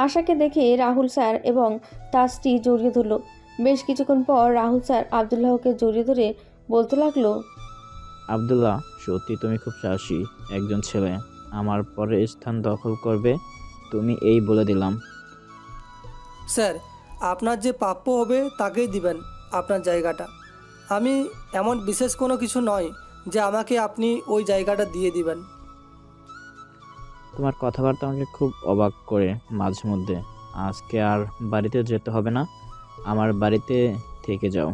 আশাকে দেখে রাহুল স্যার এবং তার স্ত্রী জড়িয়ে ধরল। বেশ কিছুক্ষণ পর রাহুল স্যার আবদুল্লাহকে জড়িয়ে ধরে বলতে লাগলো, আব্দুল্লাহ, সত্যি তুমি খুব সাহসী একজন ছেলে। আমার পরে স্থান দখল করবে তুমি, এই বলে দিলাম। স্যার, আপনার যে প্রাপ্য হবে তাকেই দিবেন আপনার জায়গাটা। আমি এমন বিশেষ কোনো কিছু নয় যে আমাকে আপনি ওই জায়গাটা দিয়ে দিবেন। তোমার কথাবার্তা আমাকে খুব অবাক করে মাঝে মধ্যে। আজকে আর বাড়িতে যেতে হবে না, আমার বাড়িতে থেকে যাও।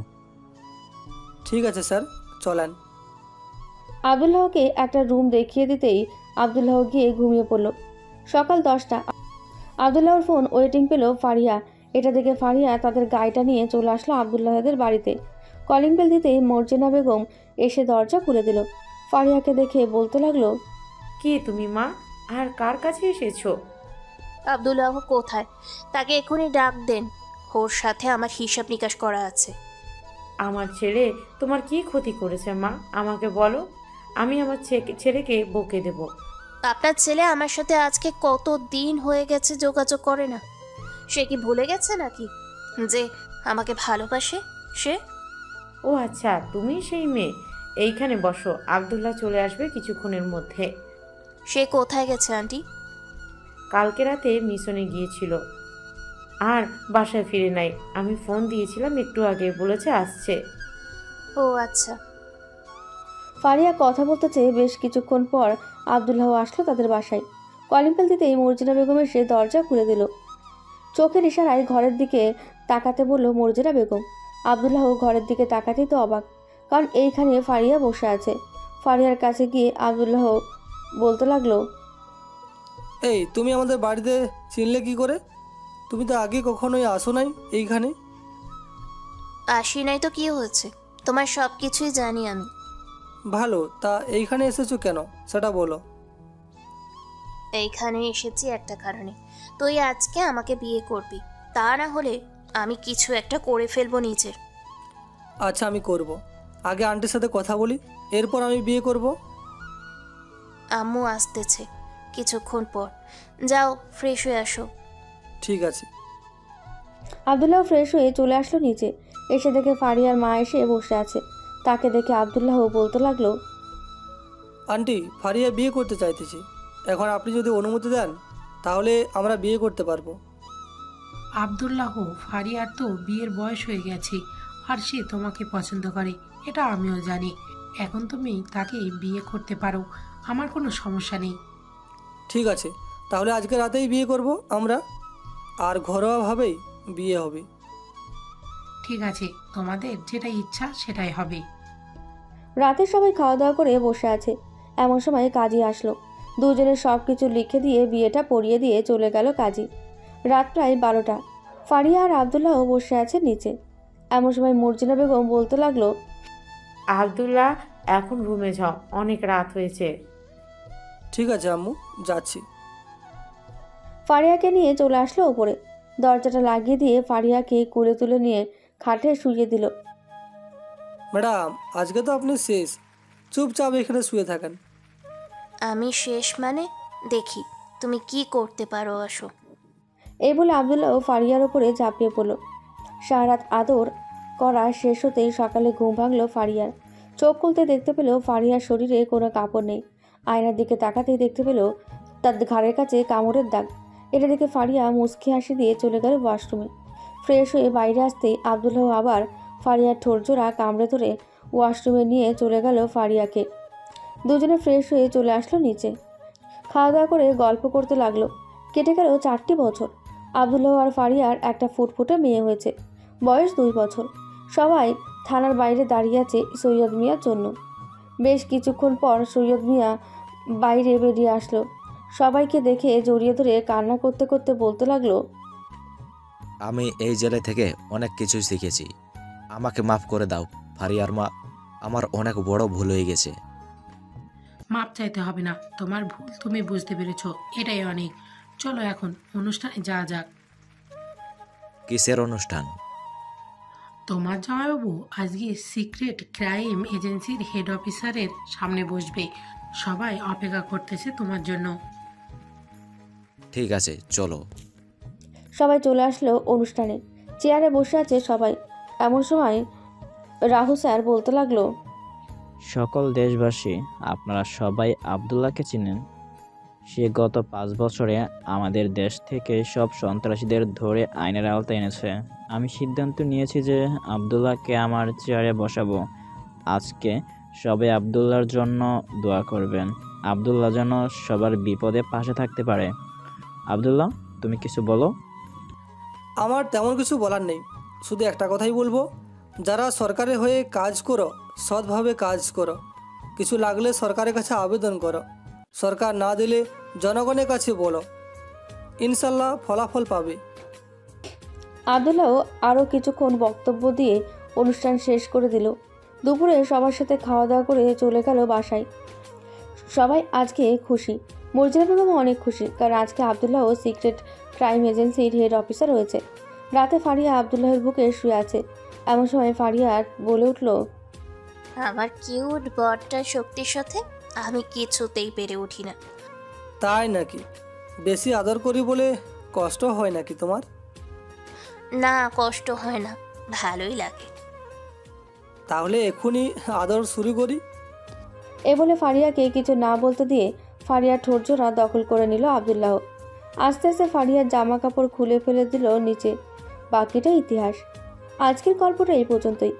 ঠিক আছে স্যার, চলেন। আবদুল্লাহকে একটা রুম দেখিয়ে দিতেই আবদুল্লাহ গিয়ে ঘুমিয়ে পড়ল। সকাল 10টা। আবদুল্লাহর ফোন ওয়েটিং পেল ফারিয়া। এটা দেখে ফারিয়া তাদের গাড়িটা নিয়ে চলে আসলো আবদুল্লাহদের বাড়িতে। কলিং বেল দিতেই মর্জিনা বেগম এসে দরজা খুলে দিল। ফারিয়াকে দেখে বলতে লাগলো, কে তুমি মা? আর কার কাছে এসেছো? আব্দুল্লাহ কোথায়? তাকে এখনই ডাক দেন, ওর সাথে আমার হিসাব নিকাশ করা আছে। আমার ছেলে তোমার কি ক্ষতি করেছে মা? আমাকে বলো, আমি আমার ছেলেকে বকে দেব। আপনার ছেলে আমার সাথে আজকে কত দিন হয়ে গেছে যোগাযোগ করে না। সে কি ভুলে গেছে নাকি যে আমাকে ভালোবাসে সে? ও আচ্ছা, তুমি সেই মেয়ে। এইখানে বসো, আব্দুল্লাহ চলে আসবে কিছুক্ষণের মধ্যে। সে কোথায় গেছে আন্টি? কালকে রাতে মিশনে গিয়েছিল আর বাসায় ফিরে নাই। আমি ফোন দিয়েছিলাম একটু আগে, বলেছে আসছে। ও আচ্ছা। ফারিয়া কথা বলতে চেয়ে বেশ কিছুক্ষণ পর আবদুল্লাহ আসলো তাদের বাসায়। কলিং বেল দিতেই মর্জিনা বেগম এসে দরজা খুলে দিল। চোখের ইশারায় ঘরের দিকে তাকাতে বলল মর্জিনা বেগম। আবদুল্লাহ ঘরের দিকে তাকাতেই তো অবাক, কারণ এইখানে ফারিয়া বসে আছে। ফারিয়ার কাছে গিয়ে আবদুল্লাহ বলতে লাগলো, এই তুমি আমাদের বাড়িতে চিনলে কি করে? তুমি তো আগে কখনোই আসো নাই এইখানে। আসি নাই তো কি হয়েছে, তোমার সব কিছুই জানি আমি। ভালো, তা এইখানে এসেছো কেন সেটা বলো। এইখানে এসেছি একটা কারণে, তুই আজকে আমাকে বিয়ে করবি, তা না হলে আমি কিছু একটা করে ফেলবো নিজের। আচ্ছা, আমি করব। আগে আন্টির সাথে কথা বলি, এরপর আমি বিয়ে করব। আম্মু আসতেছে কিছুক্ষণ পর, যাও ফ্রেশ হয়ে আসো। ঠিক আছে। আবদুল্লাহ ফ্রেশ হয়ে চলে আসলো নিচে। এসে দেখে ফারিয়ার মা এসে বসে আছে। তাকে দেখে আবদুল্লাহ বলতে লাগলো, আন্টি, ফারিয়া বিয়ে করতে চাইতেছি। এখন আপনি যদি অনুমতি দেন তাহলে আমরা বিয়ে করতে পারবো। আব্দুল্লাহ, ফারিয়ার তো বিয়ের বয়স হয়ে গেছে আর সে তোমাকে পছন্দ করে, এটা আমিও জানি। এখন তুমি তাকে বিয়ে করতে পারো, আমার কোনো সমস্যা নেই। ঠিক আছে, তাহলে আজকে রাতেই বিয়ে করব আমরা, আর ঘরোয়াভাবেই বিয়ে হবে। ঠিক আছে, তোমাদের যেটা ইচ্ছা সেটাই হবে। রাতে সবাই খাওয়া দাওয়া করে বসে আছে। এমন সময় কাজী আসলো। দুজনের সব কিছু লিখে দিয়ে বিয়েটা পড়িয়ে দিয়ে চলে গেল কাজী। রাত প্রায় 12টা। ফারিয়া আর আবদুল্লাহ বসে আছে নিচে। এমন সময় মর্জিনা বেগম বলতে লাগলো, আব্দুল্লাহ এখন রুমে যাও, অনেক রাত হয়েছে। ঠিক আছে আম্মু, যাচ্ছি। ফারিয়াকে নিয়ে চলে আসলো ওপরে। দরজাটা লাগিয়ে দিয়ে ফারিয়াকে কোলে তুলে নিয়ে খাটে শুইয়ে দিল। ম্যাডাম, আজকে তো আপনি শেষ, চুপচাপ এখানে শুয়ে থাকেন। আমি শেষ মানে? দেখি তুমি কি করতে পারো, আসো। এই বলে আবদুল্লাহ ফারিয়ার ওপরে ঝাঁপিয়ে পড়ল। সারারাত আদর করা শেষ হতেই সকালে ঘুম ভাঙল ফারিয়ার। চোখ খুলতে দেখতে পেল ফারিয়ার শরীরে কোনো কাপড় নেই। আয়নার দিকে তাকাতেই দেখতে পেল তার ঘাড়ের কাছে কামড়ের দাগ। এটা দেখে ফারিয়া মুচকি হাসি দিয়ে চলে গেল ওয়াশরুমে। ফ্রেশ হয়ে বাইরে আসতেই আবদুল্লাহ আবার ফারিয়ার ঠোঁটজোড়া কামড়ে ধরে ওয়াশরুমে নিয়ে চলে গেল ফারিয়াকে। দুজনে ফ্রেশ হয়ে চলে আসলো নিচে। খাওয়া দাওয়া করে গল্প করতে লাগলো। কেটে গেল 4টি বছর। আবদুল্লাহ আর ফারিয়ার একটা ফুটফুটে মেয়ে হয়েছে, বয়স 2 বছর। সবাই থানার বাইরে দাঁড়িয়ে আছে সৈয়দ মিয়ার জন্য। বেশ কিছুক্ষণ পর সৈয়দ মিয়া বাইরে বেরিয়ে আসলো। সবাইকে দেখে জড়িয়ে ধরে কান্না করতে করতে বলতে লাগলো, আমি এই জেলে থেকে অনেক কিছুই শিখেছি, আমাকে মাফ করে দাও ফারিয়ার মা, আমার অনেক বড় ভুল হয়ে গেছে। মাপ চাইতে হবে না, তোমার ভুল তুমি বুঝতে পেরেছো, এটাই অনেক। চলো এখন অনুষ্ঠানে যাওয়া যাক। কিসের অনুষ্ঠান? তোমার জামাইবাবু আজকে সিক্রেট ক্রাইম এজেন্সির হেড অফিসারের সামনে বসবে, সবাই অপেক্ষা করতেছে তোমার জন্য। ঠিক আছে, চলো। সবাই চলে আসলো অনুষ্ঠানে। চেয়ারে বসে আছে সবাই। এমন সময় রাহু স্যার বলতে লাগলো, সকল দেশবাসী, আপনারা সবাই আবদুল্লাহকে চিনেন। সে গত 5 বছরে আমাদের দেশ থেকে সব সন্ত্রাসীদের ধরে আইনের আওতায় এনেছে। আমি সিদ্ধান্ত নিয়েছি যে আবদুল্লাহকে আমার চেয়ারে বসাবো। আজকে সবাই আবদুল্লাহর জন্য দোয়া করবেন। আবদুল্লাহ যেন সবার বিপদে পাশে থাকতে পারে। আবদুল্লাহ, তুমি কিছু বলো। আমার তেমন কিছু বলার নেই, শুধু একটা কথাই বলবো, যারা সরকারের হয়ে কাজ করো সৎভাবে কাজ করো। কিছু লাগলে সরকারের কাছে আবেদন করো, সরকার না দিলে জনগণের কাছে বলো, ইনশাল্লাহ ফলাফল পাবে। আবদুল্লাহ আরও কিছুক্ষণ বক্তব্য দিয়ে অনুষ্ঠান শেষ করে দিল। দুপুরে সবার সাথে খাওয়া দাওয়া করে চলে গেল বাসায়। সবাই আজকে খুশি। মর্জিনা বেগমও অনেক খুশি, কারণ আজকে আবদুল্লাহ সিক্রেট ক্রাইম এজেন্সির হেড অফিসার হয়েছে। রাতে ফারিয়া আবদুল্লাহের বুকে শুয়ে আছে। এমন সময় ফারিয়া বলে উঠল, আমার কিউট বরটার শক্তির সাথে আমি কিছুতেই পেরে উঠি না। তাই নাকি? বেশি আদর করি বলে কষ্ট হয় নাকি তোমার? না, কষ্ট হয় না, ভালোই লাগে। তাহলে এক্ষুনি আদর শুরু করি। এ বলে ফারিয়াকে কিছু না বলতে দিয়ে ফারিয়ার ঠোঁটজোড়া দখল করে নিল আবদুল্লাহ। আস্তে আস্তে ফারিয়ার জামা কাপড় খুলে ফেলে দিল নিচে। বাকিটা ইতিহাস। আজকের গল্পটা এই পর্যন্তই।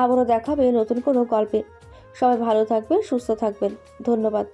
আবারও দেখাবে নতুন কোনো গল্পে। সবাই ভালো থাকবেন, সুস্থ থাকবেন। ধন্যবাদ।